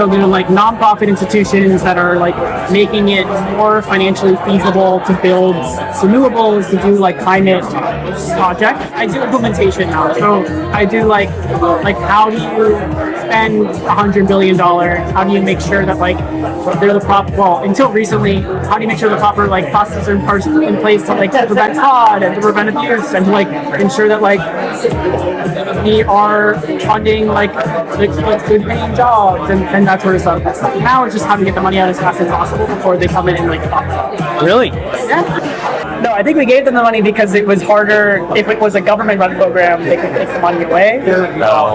they're like nonprofit institutions that are like making it more financially feasible to build renewables, to do like climate projects. I do implementation now, so I do like how do you spend $100 billion? How do you make sure that like they're the proper? Well, until recently, how do you make sure the proper like processes are in place to like prevent fraud and to prevent abuse and to like ensure that like we are funding like good paying jobs and that sort of stuff. Now it's just how to get the money out as fast as possible before they come in and like stop. Really? Yeah. No, I think we gave them the money because it was harder. If it was a government-run program, they could take the money away.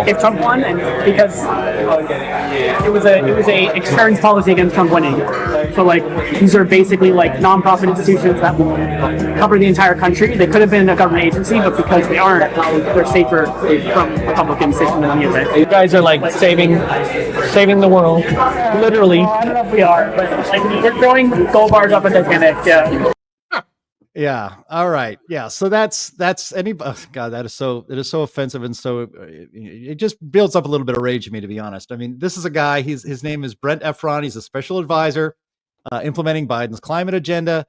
If Trump won, and because it was a external policy against Trump winning. So like these are basically like nonprofit institutions that will cover the entire country. They could have been a government agency, but because they aren't, they're safer from Republicans taking the money away. You guys are like saving the world, literally. I don't know if we are, but like we're throwing gold bars up at the Titanic. Yeah. Yeah. All right. Yeah. So that's any. Oh God, it is so offensive and so it just builds up a little bit of rage in me, to be honest. I mean, this is a guy. His name is Brent Efron. He's a special advisor implementing Biden's climate agenda.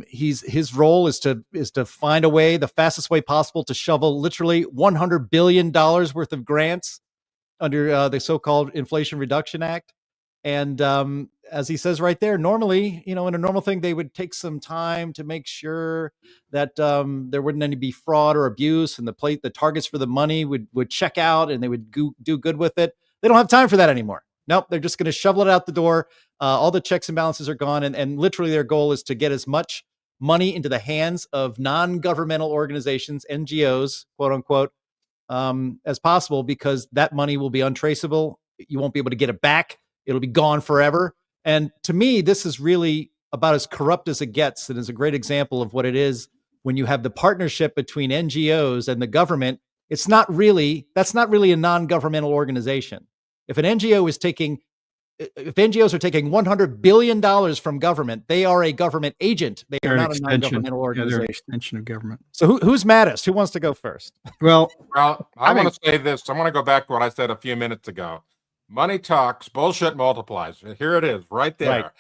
His role is to find a way, the fastest way possible, to shovel literally $100 billion worth of grants under the so-called Inflation Reduction Act. And as he says right there, normally, in a normal thing, they would take some time to make sure that there wouldn't be fraud or abuse, and the targets for the money would check out, and they would do good with it. They don't have time for that anymore. Nope, they're just going to shovel it out the door. All the checks and balances are gone, and literally their goal is to get as much money into the hands of non-governmental organizations, NGOs, quote unquote, as possible, because that money will be untraceable. You won't be able to get it back. It'll be gone forever. And to me, this is really about as corrupt as it gets. And is a great example of what it is when you have the partnership between NGOs and the government. That's not really a non-governmental organization. If NGOs are taking $100 billion from government, they are a government agent. They are not a non-governmental organization. They're an extension of government. So who's maddest? Who wants to go first? Well, I want to say this. I want to go back to what I said a few minutes ago. Money talks, bullshit multiplies. Here it is, right there.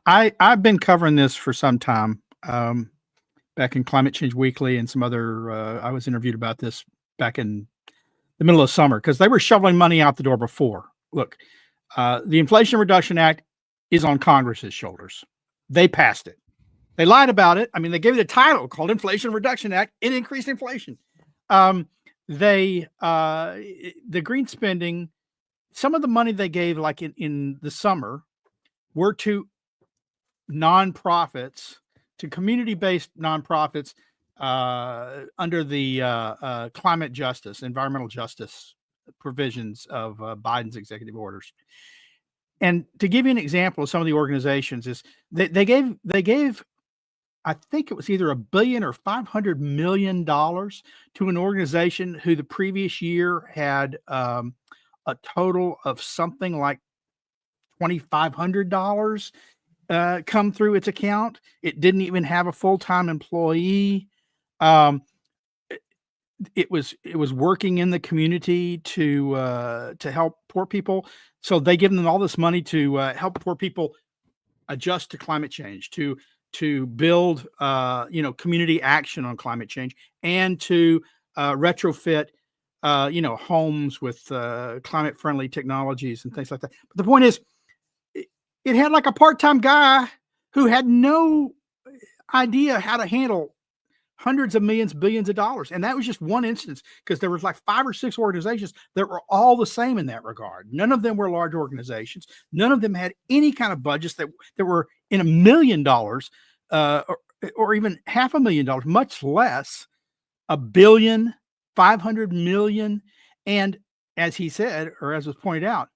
Right. I've been covering this for some time. Back in Climate Change Weekly and some other, I was interviewed about this back in the middle of summer because they were shoveling money out the door before. Look, the Inflation Reduction Act is on Congress's shoulders. They passed it. They lied about it. I mean, they gave it a title called Inflation Reduction Act. It increased inflation. The green spending, some of the money they gave like in the summer were to nonprofits, to community-based nonprofits under the climate justice, environmental justice provisions of Biden's executive orders. And to give you an example of some of the organizations is they gave I think it was either $1 billion or $500 million to an organization who the previous year had a total of something like $2,500 come through its account. It didn't even have a full-time employee. It was working in the community to help poor people. So they give them all this money to help poor people adjust to climate change, to to build, community action on climate change and to retrofit, homes with climate-friendly technologies and things like that. But the point is, it had like a part-time guy who had no idea how to handle hundreds of millions, billions of dollars. And that was just one instance, because there was like 5 or 6 organizations that were all the same in that regard. None of them were large organizations. None of them had any kind of budgets that were in $1 million or even $500,000, much less $1 billion, 500 million. And as he said, or as was pointed out,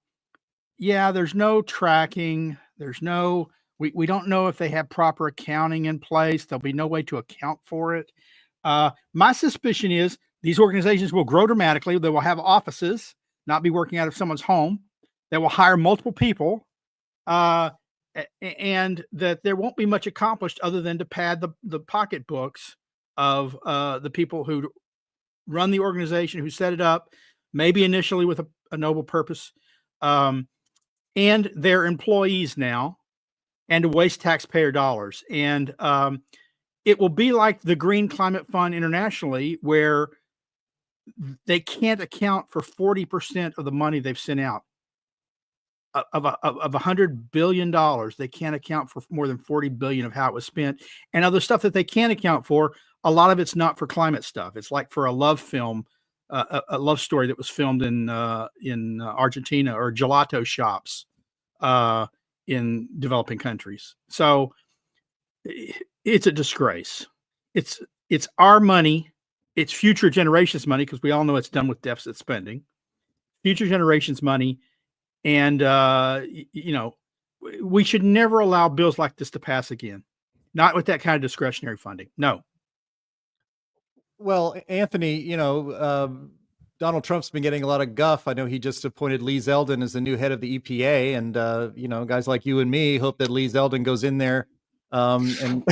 yeah, there's no tracking. There's no, we don't know if they have proper accounting in place. There'll be no way to account for it. My suspicion is these organizations will grow dramatically. They will have offices, not be working out of someone's home. They will hire multiple people, and that there won't be much accomplished other than to pad the pocketbooks of the people who run the organization, who set it up, maybe initially with a noble purpose, and their employees now, and to waste taxpayer dollars. And it will be like the Green Climate Fund internationally, where they can't account for 40% of the money they've sent out. Of $100 billion, they can't account for more than 40 billion of how it was spent. And other stuff that they can account for, a lot of it's not for climate stuff. It's like for a love film, a love story that was filmed in Argentina, or gelato shops in developing countries. So it's a disgrace. It's our money. It's future generations' money, because we all know it's done with deficit spending. Future generations' money. And, we should never allow bills like this to pass again. Not with that kind of discretionary funding. No. Well, Anthony, Donald Trump's been getting a lot of guff. I know he just appointed Lee Zeldin as the new head of the EPA. And, guys like you and me hope that Lee Zeldin goes in there and,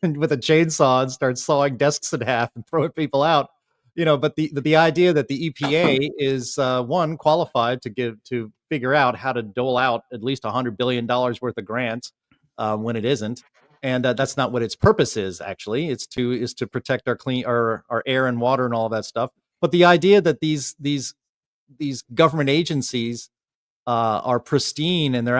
and with a chainsaw and starts sawing desks in half and throwing people out. But the idea that the EPA is one, qualified to figure out how to dole out at least $100 billion worth of grants when it isn't, and that's not what its purpose is. Actually, is to protect our air and water and all of that stuff. But the idea that these government agencies are pristine and they're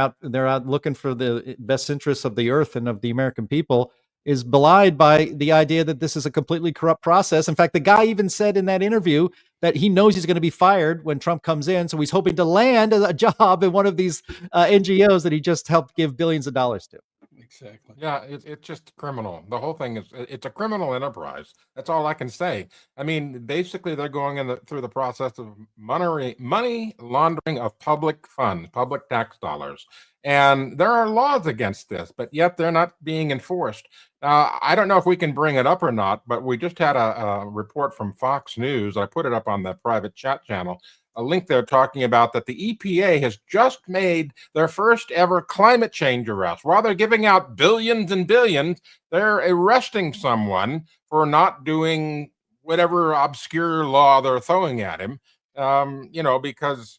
out looking for the best interests of the earth and of the American people is belied by the idea that this is a completely corrupt process. In fact, the guy even said in that interview that he knows he's going to be fired when Trump comes in. So he's hoping to land a job in one of these NGOs that he just helped give billions of dollars to. Exactly. Yeah, it's just criminal. The whole thing it's a criminal enterprise. That's all I can say. I mean, basically, they're going through the process of money laundering of public funds, public tax dollars. And there are laws against this, but yet they're not being enforced. I don't know if we can bring it up or not, but we just had a report from Fox News. I put it up on the private chat channel, a link there talking about that the EPA has just made their first ever climate change arrest. While they're giving out billions and billions, they're arresting someone for not doing whatever obscure law they're throwing at him, because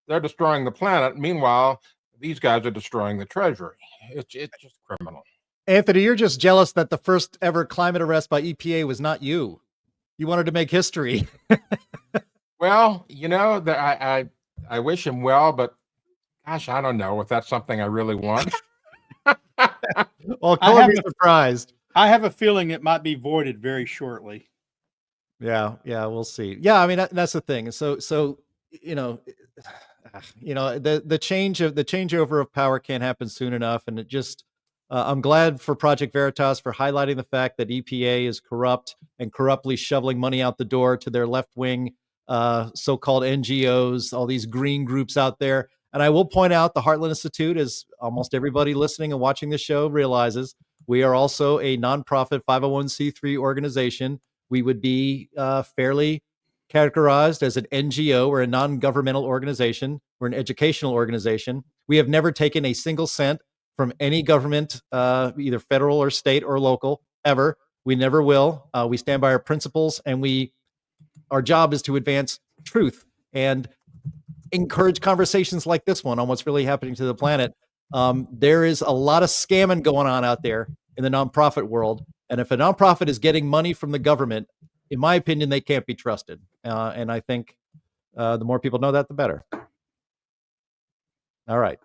they're destroying the planet. Meanwhile, these guys are destroying the treasury. It's just criminal. Anthony, you're just jealous that the first ever climate arrest by EPA was not you. You wanted to make history. Well, I wish him well, but gosh, I don't know if that's something I really want. Well, I'll be surprised. I have a feeling it might be voided very shortly. Yeah, we'll see. Yeah, I mean that's the thing. So the changeover of power can't happen soon enough, and it just I'm glad for Project Veritas for highlighting the fact that EPA is corrupt and corruptly shoveling money out the door to their left-wing so-called NGOs, all these green groups out there. And I will point out the Heartland Institute, as almost everybody listening and watching this show realizes, we are also a nonprofit 501c3 organization. We would be fairly categorized as an NGO or a non-governmental organization. We're an educational organization. We have never taken a single cent from any government, either federal or state or local, ever. We never will. We stand by our principles, and our job is to advance truth and encourage conversations like this one on what's really happening to the planet. There is a lot of scamming going on out there, in the nonprofit world. And if a nonprofit is getting money from the government, in my opinion, they can't be trusted. And I think the more people know that, the better. All right.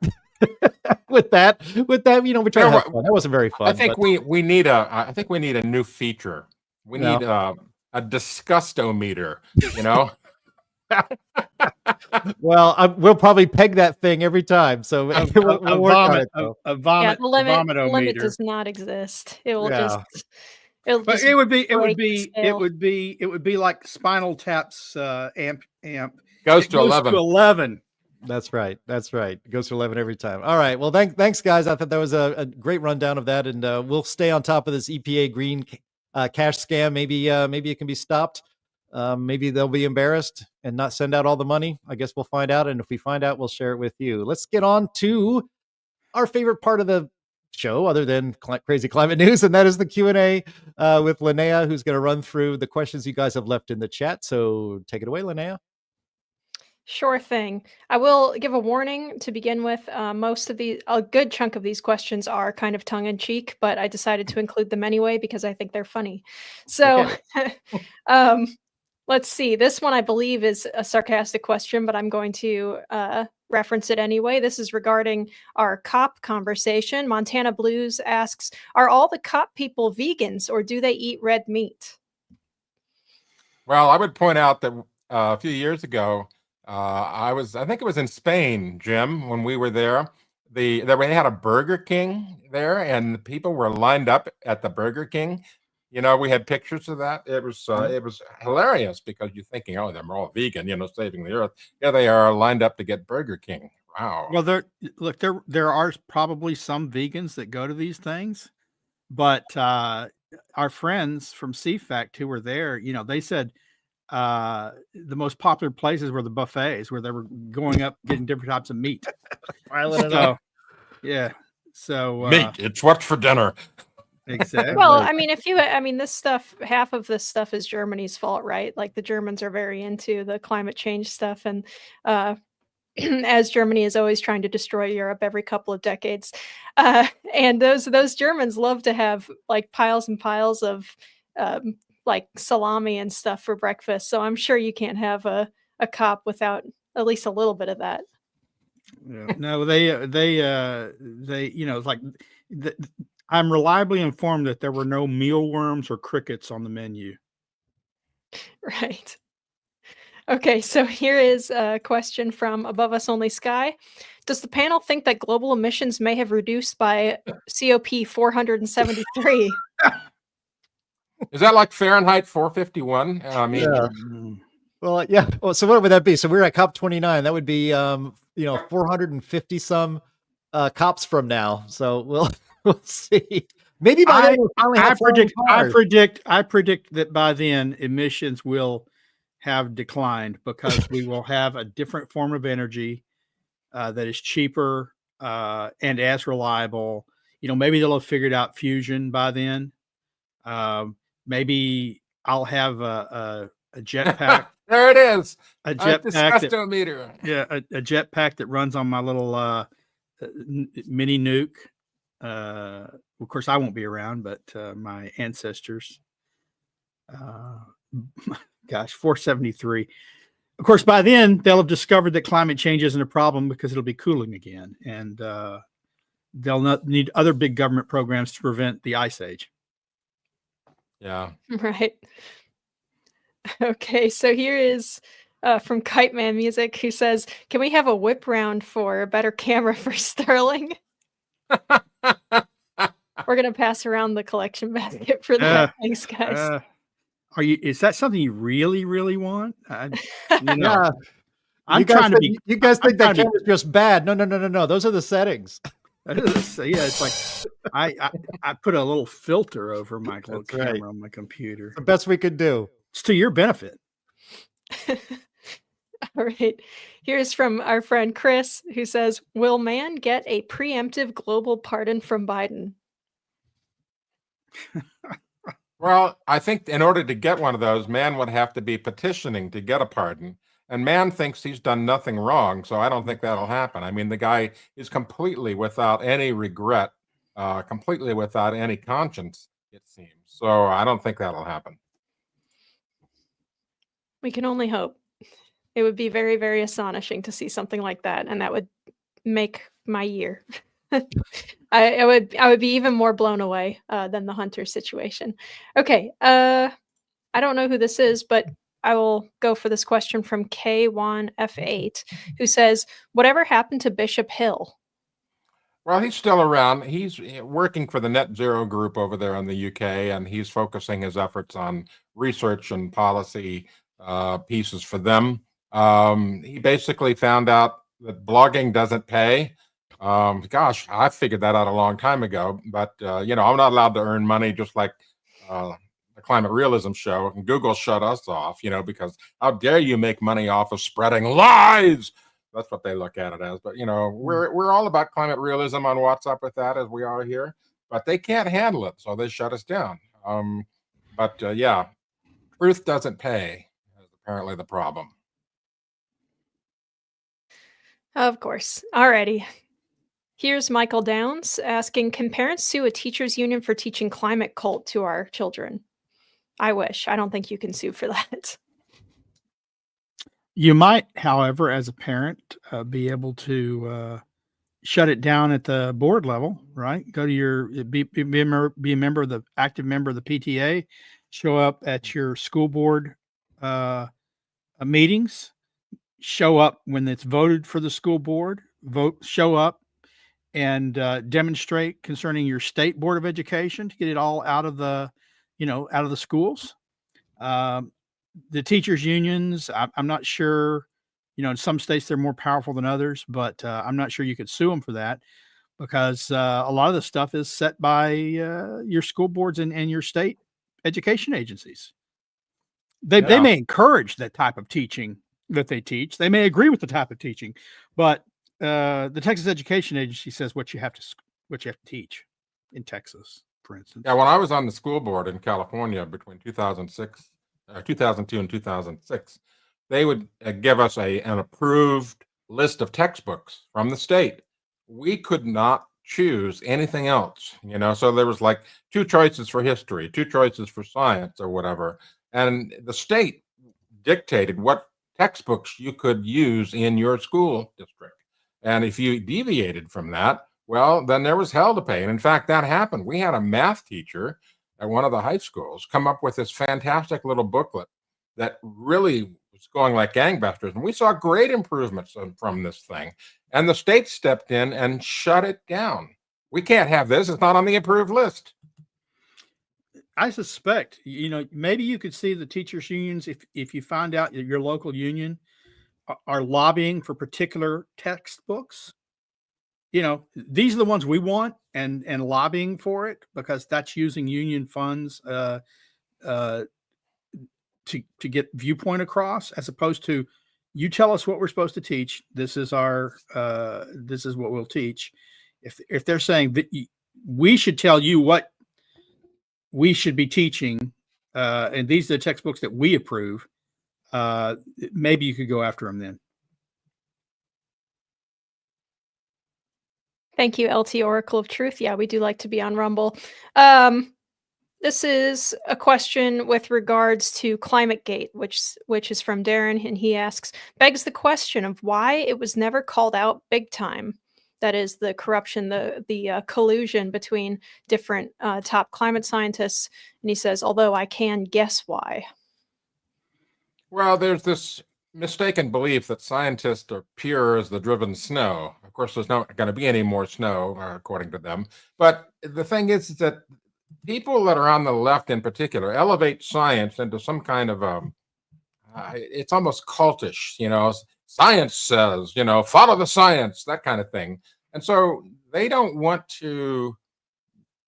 with that, we try to have fun. That wasn't very fun. I think we need a new feature. We need a disgustometer, Well, we'll probably peg that thing every time. So we'll work on it. A vomit, the limit vomitometer. does not exist. It will Yeah. But it would be like Spinal Tap's amp. Goes It to 11. 11. That's right. It goes to 11 every time. All right. Well, thanks, guys. I thought that was a great rundown of that, and we'll stay on top of this EPA green cash scam. Maybe it can be stopped. Maybe they'll be embarrassed and not send out all the money. I guess we'll find out, and if we find out, we'll share it with you. Let's get on to our favorite part of the show, other than crazy climate news, and that is the Q&A with Linnea, who's going to run through the questions you guys have left in the chat. So take it away, Linnea. Sure thing. I will give a warning to begin with. A good chunk of these questions are kind of tongue in cheek, but I decided to include them anyway because I think they're funny. So let's see. This one I believe is a sarcastic question, but I'm going to reference it anyway. This is regarding our COP conversation. Montana Blues asks, are all the COP people vegans or do they eat red meat? Well, I would point out that a few years ago, I think it was in Spain, Jim, when we were there. They had a Burger King there, and the people were lined up at the Burger King. We had pictures of that. It was hilarious because you're thinking, oh, they're all vegan, saving the earth. Yeah, they are lined up to get Burger King. Wow. Well, there are probably some vegans that go to these things, but our friends from CFACT who were there, they said the most popular places were the buffets where they were going up getting different types of meat. Yeah. So meat, it's what's for dinner. Exactly. Well, this stuff, half of this stuff is Germany's fault, right? Like the Germans are very into the climate change stuff, and as Germany is always trying to destroy Europe every couple of decades, and those Germans love to have like piles and piles of like salami and stuff for breakfast. So I'm sure you can't have a COP without at least a little bit of that. Yeah. No, they it's like I'm reliably informed that there were no mealworms or crickets on the menu. Right. Okay, so here is a question from Above Us Only Sky. Does the panel think that global emissions may have reduced by COP 473? Is that like Fahrenheit 451? Yeah. Well, yeah. Well, so what would that be? So we're at COP29. That would be 450 some COPs from now. So we'll see. Maybe by then we'll finally have I predict that by then emissions will have declined because we will have a different form of energy that is cheaper and as reliable. Maybe they'll have figured out fusion by then. Maybe I'll have a jetpack. There it is. A jetpack. Meter. Yeah, a jetpack that runs on my little mini nuke. Of course, I won't be around, but my ancestors. Gosh, 473. Of course, by then they'll have discovered that climate change isn't a problem because it'll be cooling again, and they'll not need other big government programs to prevent the ice age. Yeah. Right. Okay, so here is from Kite Man Music, who says, "Can we have a whip round for a better camera for Sterling?" We're gonna pass around the collection basket for that. Thanks, guys. Is that something you really, really want? Yeah. You guys think that camera's just bad? No. Those are the settings. Yeah, it's like I put a little filter over my little camera on my computer. The best we could do. It's to your benefit. All right. Here's from our friend Chris, who says, "Will man get a preemptive global pardon from Biden?" Well, I think in order to get one of those, man would have to be petitioning to get a pardon. And man thinks he's done nothing wrong, so I don't think that'll happen. I mean, the guy is completely without any regret completely without any conscience, it seems. So I don't think that'll happen. We can only hope. It would be very, very astonishing to see something like that, and that would make my year. I would be even more blown away than the Hunter situation. Okay, I don't know who this is, but I will go for this question from K1F8, who says, "Whatever happened to Bishop Hill?" Well, he's still around. He's working for the Net Zero group over there in the UK, and he's focusing his efforts on research and policy pieces for them. He basically found out that blogging doesn't pay. Gosh, I figured that out a long time ago, but I'm not allowed to earn money just like the Climate Realism Show, and Google shut us off, because how dare you make money off of spreading lies? That's what they look at it as. But we're all about climate realism on WhatsApp with that, as we are here. But they can't handle it, so they shut us down. Truth doesn't pay is apparently the problem. Of course. Alrighty. Here's Michael Downs asking, "Can parents sue a teachers union for teaching climate cult to our children?" I wish. I don't think you can sue for that. You might, however, as a parent, be able to shut it down at the board level, right? Go to your be a member of the active member of the PTA. Show up at your school board meetings. Show up when it's voted for the school board. Show up and demonstrate concerning your state board of education to get it all out of the schools. The teachers unions, I'm not sure, in some states they're more powerful than others, but I'm not sure you could sue them for that, because a lot of the stuff is set by your school boards and your state education agencies. They may encourage that type of teaching that they teach. They may agree with the type of teaching, but the Texas Education Agency says what you have to teach in Texas, for instance. Yeah, when I was on the school board in California between 2002 and 2006, they would give us an approved list of textbooks from the state. We could not choose anything else, so there was like 2 choices for history, 2 choices for science or whatever. And the state dictated what textbooks you could use in your school district. And if you deviated from that, well, then there was hell to pay. And in fact, that happened. We had a math teacher at one of the high schools come up with this fantastic little booklet that really was going like gangbusters. And we saw great improvements from this thing. And the state stepped in and shut it down. We can't have this. It's not on the approved list. I suspect, maybe you could see the teachers unions, if you find out that your local union are lobbying for particular textbooks. These are the ones we want, and lobbying for it, because that's using union funds to get viewpoint across, as opposed to, you tell us what we're supposed to teach. This is what we'll teach. If they're saying that we should tell you what we should be teaching, and these are the textbooks that we approve, maybe you could go after them then. Thank you, LT Oracle of Truth. Yeah, we do like to be on Rumble. This is a question with regards to Climategate, which is from Darren, and he asks, begs the question of why it was never called out big time. That is the corruption, the collusion between different top climate scientists. And he says, although I can guess why. Well, there's this mistaken belief that scientists are pure as the driven snow. Of course, there's not going to be any more snow, according to them. But the thing is that people that are on the left in particular elevate science into some kind of it's almost cultish, science says, follow the science, that kind of thing. And so they don't want to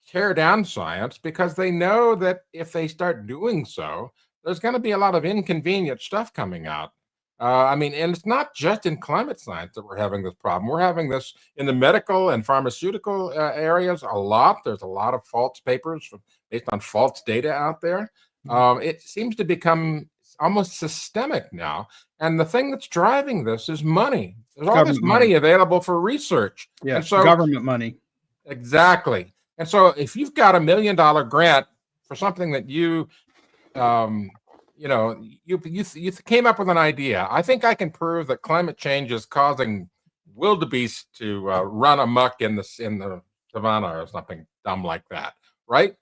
tear down science, because they know that if they start doing so, there's going to be a lot of inconvenient stuff coming out. And it's not just in climate science that we're having this problem. We're having this in the medical and pharmaceutical areas a lot. There's a lot of false papers based on false data out there. It seems to become almost systemic now. And the thing that's driving this is money. There's all this money available for research. Yeah, and so, government money. Exactly. And so if you've got $1 million grant for something that you came up with an idea, I think I can prove that climate change is causing wildebeest to run amok in the savannah or something dumb like that, right?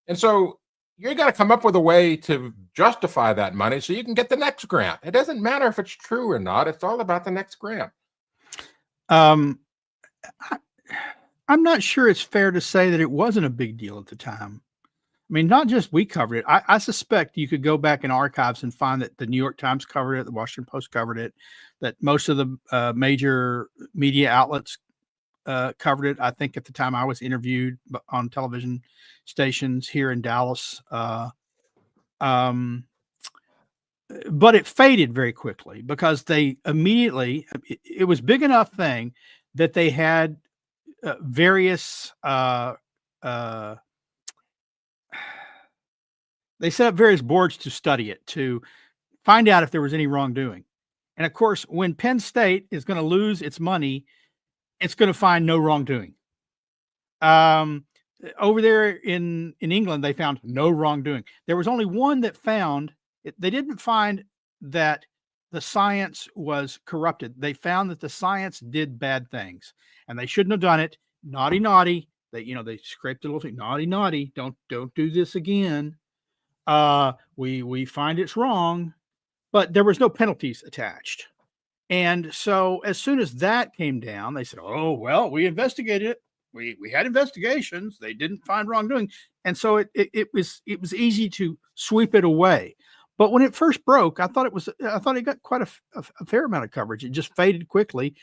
And so you're going to come up with a way to justify that money so you can get the next grant. It doesn't matter if it's true or not. It's all about the next grant. I'm not sure it's fair to say that it wasn't a big deal at the time. I mean, not just we covered it. I suspect you could go back in archives and find that the New York Times covered it, the Washington Post covered it, that most of the major media outlets covered it. I think at the time I was interviewed on television stations here in Dallas. But it faded very quickly because they immediately, it was big enough thing that they had various, they set up various boards to study it, to find out if there was any wrongdoing. And of course, when Penn State is going to lose its money, it's going to find no wrongdoing. Over there in England, they found no wrongdoing. There was only one that found, they didn't find that the science was corrupted. They found that the science did bad things and they shouldn't have done it. Naughty, naughty. They scraped a little thing. Naughty, naughty. Don't do this again. We find it's wrong, but there was no penalties attached. And so as soon as that came down, they said, oh, well, we investigated it. We had investigations. They didn't find wrongdoing. And so it was easy to sweep it away. But when it first broke, I thought it got quite a fair amount of coverage. It just faded quickly.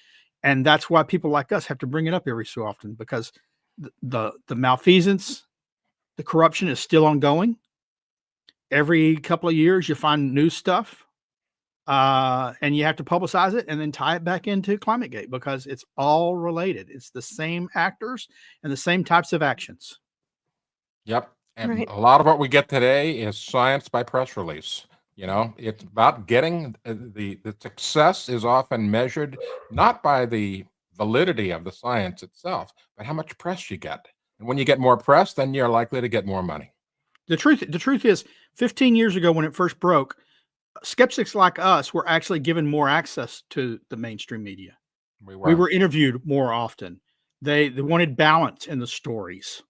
And that's why people like us have to bring it up every so often, because the malfeasance, the corruption is still ongoing. Every couple of years, you find new stuff, and you have to publicize it and then tie it back into Climategate because it's all related. It's the same actors and the same types of actions. Yep. And Right. a lot of what we get today is science by press release. It's about getting the success is often measured not by the validity of the science itself, but how much press you get. And when you get more press, then you're likely to get more money. The truth is, 15 years ago when it first broke, skeptics like us were actually given more access to the mainstream media. We were interviewed more often. They wanted balance in the stories.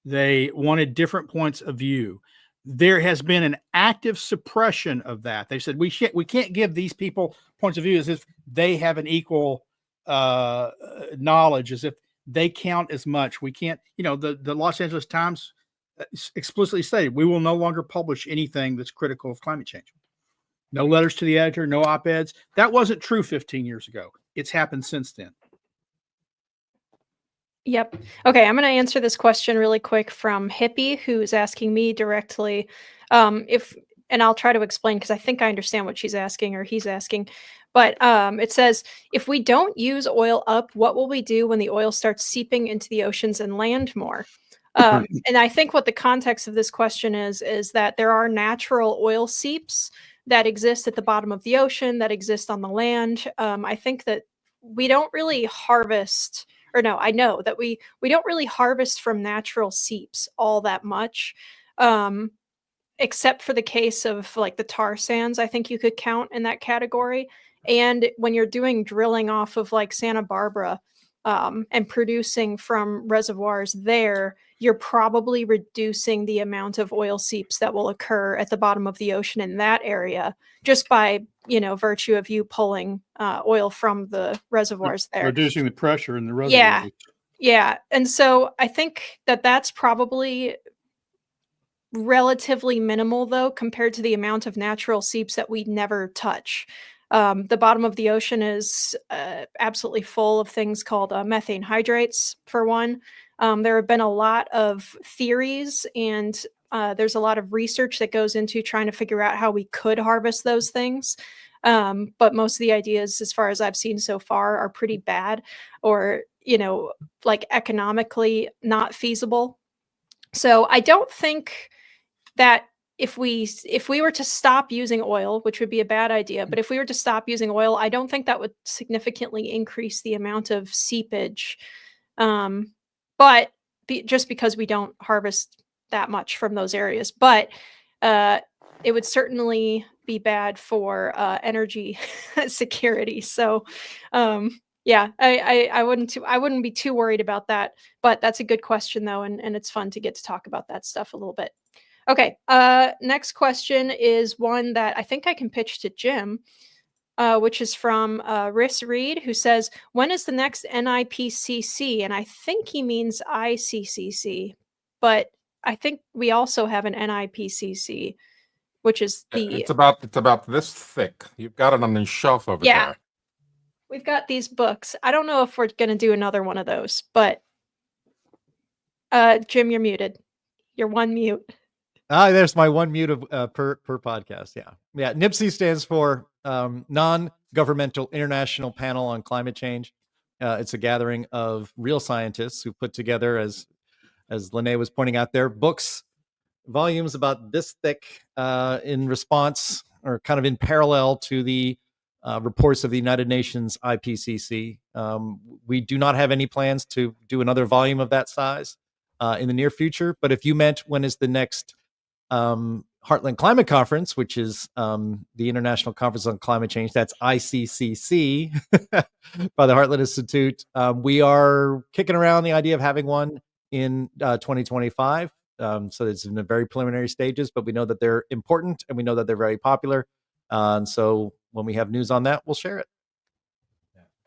They wanted different points of view. There has been an active suppression of that. They said we can't give these people points of view as if they have an equal knowledge, as if they count as much. We can't. The Los Angeles Times explicitly stated we will no longer publish anything that's critical of climate change. No letters to the editor, no op-eds. That wasn't true 15 years ago. It's happened since then. Yep. Okay, I'm going to answer this question really quick from Hippie, who's asking me directly and I'll try to explain because I think I understand what she's asking or he's asking. But it says, if we don't use oil up, what will we do when the oil starts seeping into the oceans and land more? And I think what the context of this question is that there are natural oil seeps that exist at the bottom of the ocean, that exist on the land. I think that we don't really harvest, or no, I know that we don't really harvest from natural seeps all that much, except for the case of like the tar sands. I think you could count in that category. And when you're doing drilling off of like Santa Barbara and producing from reservoirs there, you're probably reducing the amount of oil seeps that will occur at the bottom of the ocean in that area just by, virtue of you pulling oil from the reservoirs there. Reducing the pressure in the reservoirs. Yeah. And so I think that that's probably relatively minimal, though, compared to the amount of natural seeps that we never touch. The bottom of the ocean is absolutely full of things called methane hydrates, for one. There have been a lot of theories and there's a lot of research that goes into trying to figure out how we could harvest those things. But most of the ideas, as far as I've seen so far, are pretty bad or, like economically not feasible. So I don't think that if we were to stop using oil, which would be a bad idea, but if we were to stop using oil, I don't think that would significantly increase the amount of seepage. But just because we don't harvest that much from those areas. But it would certainly be bad for energy security. So yeah, I wouldn't be too worried about that. But that's a good question though, and it's fun to get to talk about that stuff a little bit. Okay, next question is one that I think I can pitch to Jim, which is from Riss Reed, who says, when is the next NIPCC? And I think he means ICCC, but I think we also have an NIPCC, which is the... It's about this thick. You've got it on the shelf over there. We've got these books. I don't know if we're going to do another one of those, but Jim, you're muted. You're one mute. There's my one mute of per podcast. Yeah. NIPC stands for Non-Governmental International Panel on Climate Change. It's a gathering of real scientists who put together, as Linnea was pointing out there, books, volumes about this thick, in response or kind of in parallel to the reports of the United Nations IPCC. We do not have any plans to do another volume of that size in the near future. But if you meant when is the next Heartland Climate Conference, which is the International Conference on Climate Change, that's ICCC by the Heartland Institute. We are kicking around the idea of having one in 2025. So it's in the very preliminary stages, but we know that they're important and we know that they're very popular. And so when we have news on that, we'll share it.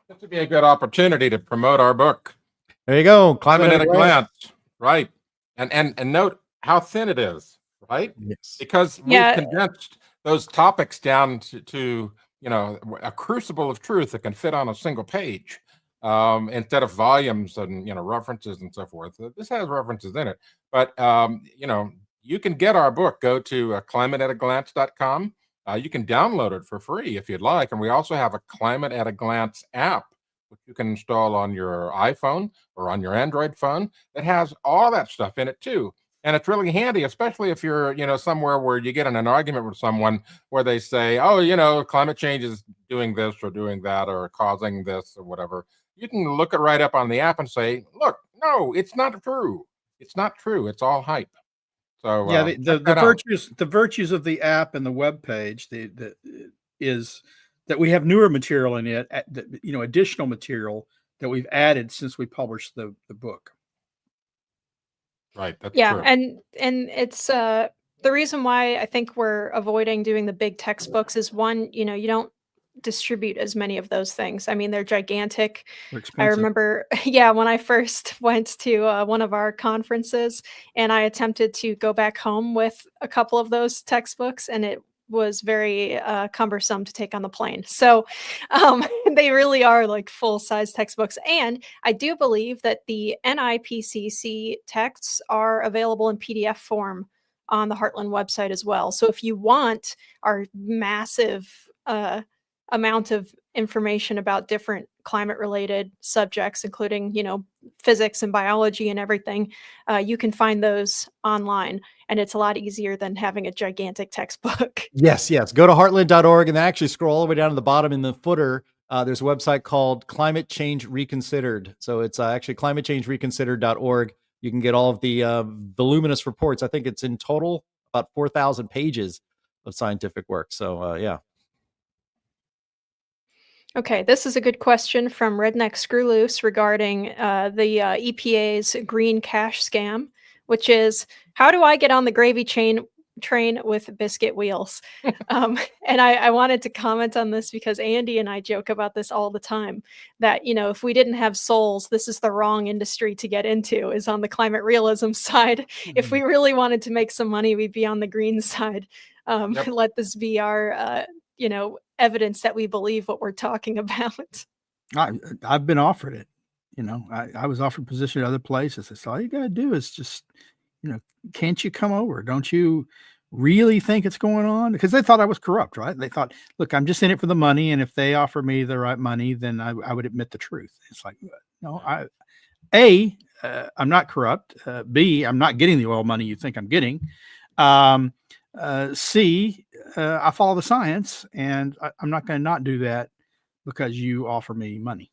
This would be a good opportunity to promote our book. There you go. Climate at a Glance. Right. And note how thin it is. Right? Yes. Because we've condensed those topics down to a crucible of truth that can fit on a single page, instead of volumes and references and so forth. This has references in it, but you can get our book. Go to climateataglance.com. You can download it for free if you'd like, and we also have a Climate at a Glance app, which you can install on your iPhone or on your Android phone. That has all that stuff in it too. And it's really handy, especially if you're, somewhere where you get in an argument with someone where they say, oh, climate change is doing this or doing that or causing this or whatever. You can look it right up on the app and say, look, no, it's not true. It's not true. It's all hype. So yeah, the virtues of the app and the web page is that we have newer material in it, additional material that we've added since we published the book. Right. That's true. and it's the reason why I think we're avoiding doing the big textbooks is one, you don't distribute as many of those things. I mean, they're gigantic. I remember, when I first went to one of our conferences and I attempted to go back home with a couple of those textbooks, and it was very cumbersome to take on the plane. So they really are like full-size textbooks. And I do believe that the NIPCC texts are available in PDF form on the Heartland website as well. So if you want our massive amount of information about different climate-related subjects, including, physics and biology and everything, you can find those online. And it's a lot easier than having a gigantic textbook. Yes. Go to heartland.org and then actually scroll all the way down to the bottom in the footer. There's a website called Climate Change Reconsidered. So it's actually climatechangereconsidered.org. You can get all of the voluminous reports. I think it's in total about 4,000 pages of scientific work. So yeah. Okay, this is a good question from Redneck Screw Loose regarding the EPA's green cash scam, which is, how do I get on the gravy train with biscuit wheels? And I wanted to comment on this because Andy and I joke about this all the time, that, if we didn't have souls, this is the wrong industry to get into, is on the climate realism side. Mm-hmm. If we really wanted to make some money, we'd be on the green side. Let this be our, evidence that we believe what we're talking about. I've been offered it. I was offered a position at other places. It's all you got to do is just, can't you come over? Don't you really think it's going on? Because they thought I was corrupt, right? They thought, look, I'm just in it for the money. And if they offer me the right money, then I would admit the truth. It's like, no, I'm not corrupt. B, I'm not getting the oil money you think I'm getting. C, I follow the science, and I'm not going to not do that because you offer me money.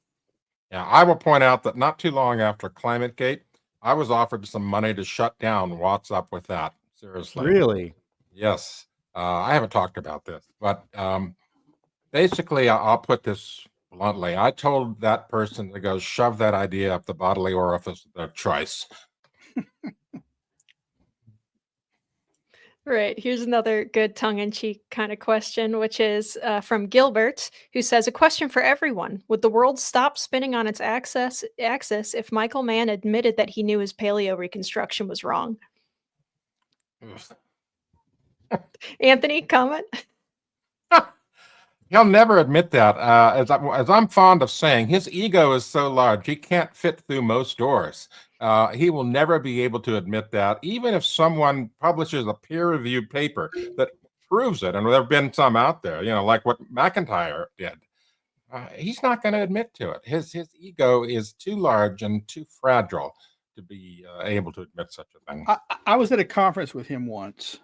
Yeah, I will point out that not too long after Climategate, I was offered some money to shut down. What's up with that? Seriously. Really? Yes. I haven't talked about this, but basically, I'll put this bluntly. I told that person to go shove that idea up the bodily orifice of their choice. Right. Here's another good tongue-in-cheek kind of question, which is from Gilbert, who says, a question for everyone. Would the world stop spinning on its axis if Michael Mann admitted that he knew his paleo reconstruction was wrong? Anthony, comment? He'll never admit that. As I'm fond of saying, his ego is so large, he can't fit through most doors. He will never be able to admit that, even if someone publishes a peer-reviewed paper that proves it. And there have been some out there, like what McIntyre did. He's not going to admit to it. His ego is too large and too fragile to be able to admit such a thing. I was at a conference with him once,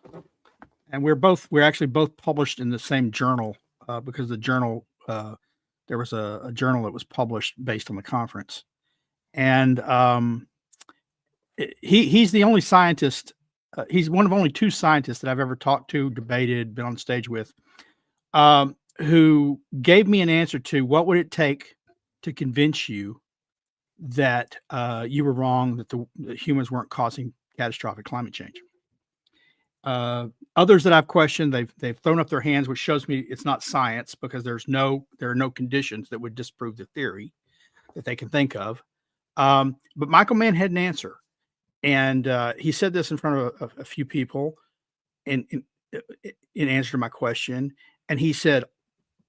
and we're actually both published in the same journal. Because the journal, there was a journal that was published based on the conference, and he's the only scientist. He's one of only two scientists that I've ever talked to, debated, been on stage with, who gave me an answer to what would it take to convince you that you were wrong, that the humans weren't causing catastrophic climate change. Others that I've questioned, they've thrown up their hands, which shows me it's not science, because there are no conditions that would disprove the theory that they can think of. But Michael Mann had an answer, and he said this in front of a few people in answer to my question, and he said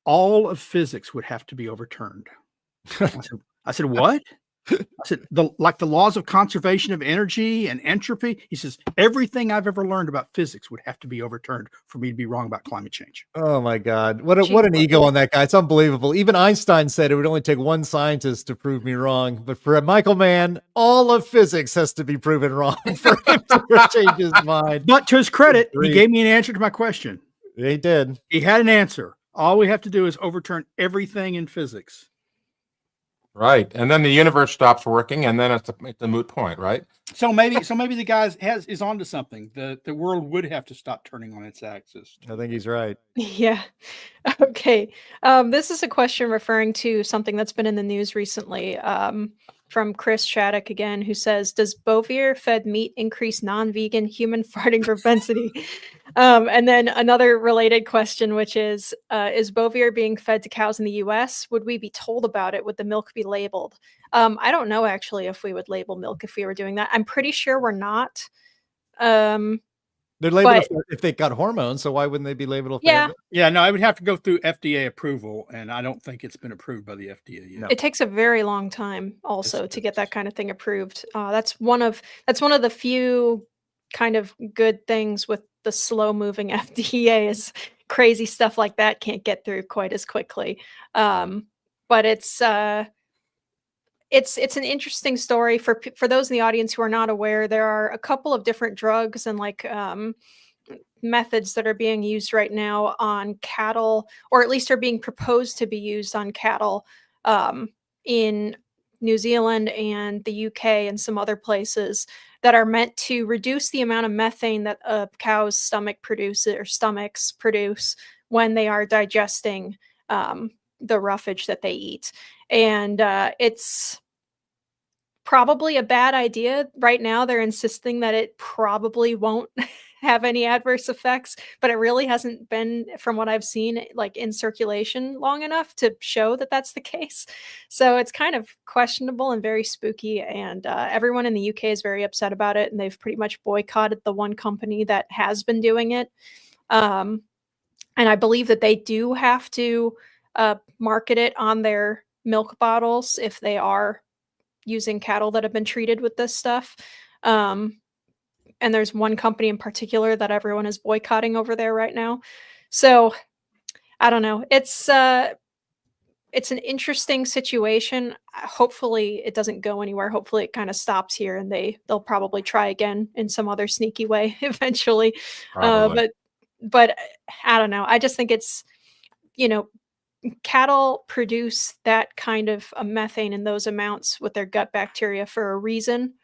all of physics would have to be overturned. I said what? I said, the laws of conservation of energy and entropy. He says, everything I've ever learned about physics would have to be overturned for me to be wrong about climate change. Oh my God. What an ego on that guy. It's unbelievable. Even Einstein said it would only take one scientist to prove me wrong. But for Michael Mann, all of physics has to be proven wrong for him to change his mind. But to his credit, he gave me an answer to my question. He did. He had an answer. All we have to do is overturn everything in physics. Right, and then the universe stops working, and then it's a moot point, right? So maybe the guy is onto something. The world would have to stop turning on its axis. I think he's right. Yeah. Okay. This is a question referring to something that's been in the news recently. From Chris Shattuck again, who says, does Bovier-fed meat increase non-vegan human farting propensity? And then another related question, which is Bovier being fed to cows in the U.S.? Would we be told about it? Would the milk be labeled? I don't know, actually, if we would label milk if we were doing that. I'm pretty sure we're not. They're labeled if they got hormones, so why wouldn't they be labeled? Yeah, no, I would have to go through FDA approval, and I don't think it's been approved by the FDA yet. It takes a very long time also to get that kind of thing approved. That's one of the few kind of good things with the slow moving FDA is crazy stuff like that can't get through quite as quickly. But it's an interesting story for those in the audience who are not aware. There are a couple of different drugs and methods that are being used right now on cattle, or at least are being proposed to be used on cattle in New Zealand and the UK and some other places, that are meant to reduce the amount of methane that a cow's stomachs produce when they are digesting the roughage that they eat. And it's probably a bad idea. Right now, they're insisting that it probably won't have any adverse effects, but it really hasn't been, from what I've seen, in circulation long enough to show that that's the case. So it's kind of questionable and very spooky. And everyone in the UK is very upset about it, and they've pretty much boycotted the one company that has been doing it. And I believe that they do have to market it on their milk bottles if they are using cattle that have been treated with this stuff. And there's one company in particular that everyone is boycotting over there right now. So I don't know. It's an interesting situation. Hopefully it doesn't go anywhere. Hopefully it kind of stops here, and they'll probably try again in some other sneaky way eventually. But I don't know. I just think it's, cattle produce that kind of methane in those amounts with their gut bacteria for a reason.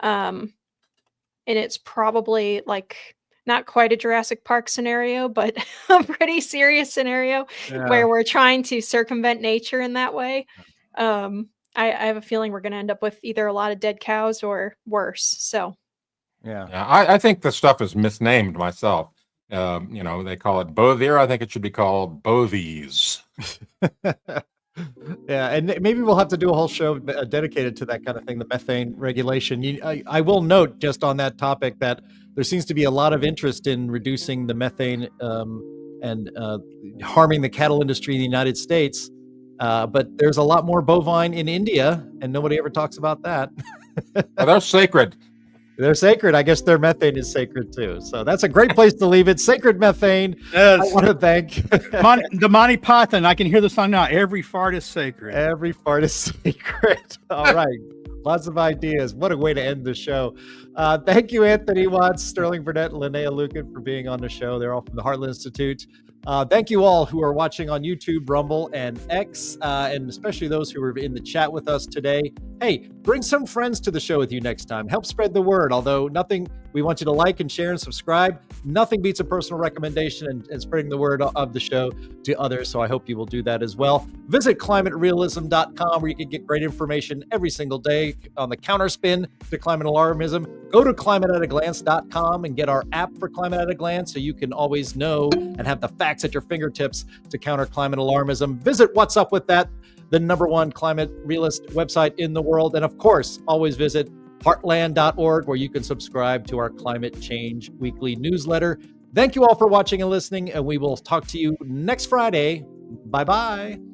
And it's probably like not quite a Jurassic Park scenario, but a pretty serious scenario where we're trying to circumvent nature in that way. I have a feeling we're going to end up with either a lot of dead cows or worse. So, Yeah. I think the stuff is misnamed myself. They call it Bothier. I think it should be called Bothies. Yeah, and maybe we'll have to do a whole show dedicated to that kind of thing, the methane regulation. I will note just on that topic that there seems to be a lot of interest in reducing the methane and harming the cattle industry in the United States. But there's a lot more bovine in India, and nobody ever talks about that. Well, they're sacred. They're sacred. I guess their methane is sacred too. So that's a great place to leave it. Sacred methane. Yes. I want to thank the Monty Python. I can hear the song now. Every fart is sacred. Every fart is sacred. All right. Lots of ideas. What a way to end the show. Thank you, Anthony Watts, Sterling Burnett, and Linnea Lueken for being on the show. They're all from the Heartland Institute. Thank you all who are watching on YouTube, Rumble, and X, and especially those who are in the chat with us today. Hey, bring some friends to the show with you next time. Help spread the word. Although we want you to like and share and subscribe. Nothing beats a personal recommendation and spreading the word of the show to others. So I hope you will do that as well. Visit climaterealism.com where you can get great information every single day on the counterspin to climate alarmism. Go to climateataglance.com and get our app for Climate at a Glance so you can always know and have the facts at your fingertips to counter climate alarmism. Visit What's Up With That, the #1 climate realist website in the world. And of course, always visit heartland.org where you can subscribe to our climate change weekly newsletter. Thank you all for watching and listening, and we will talk to you next Friday. Bye-bye.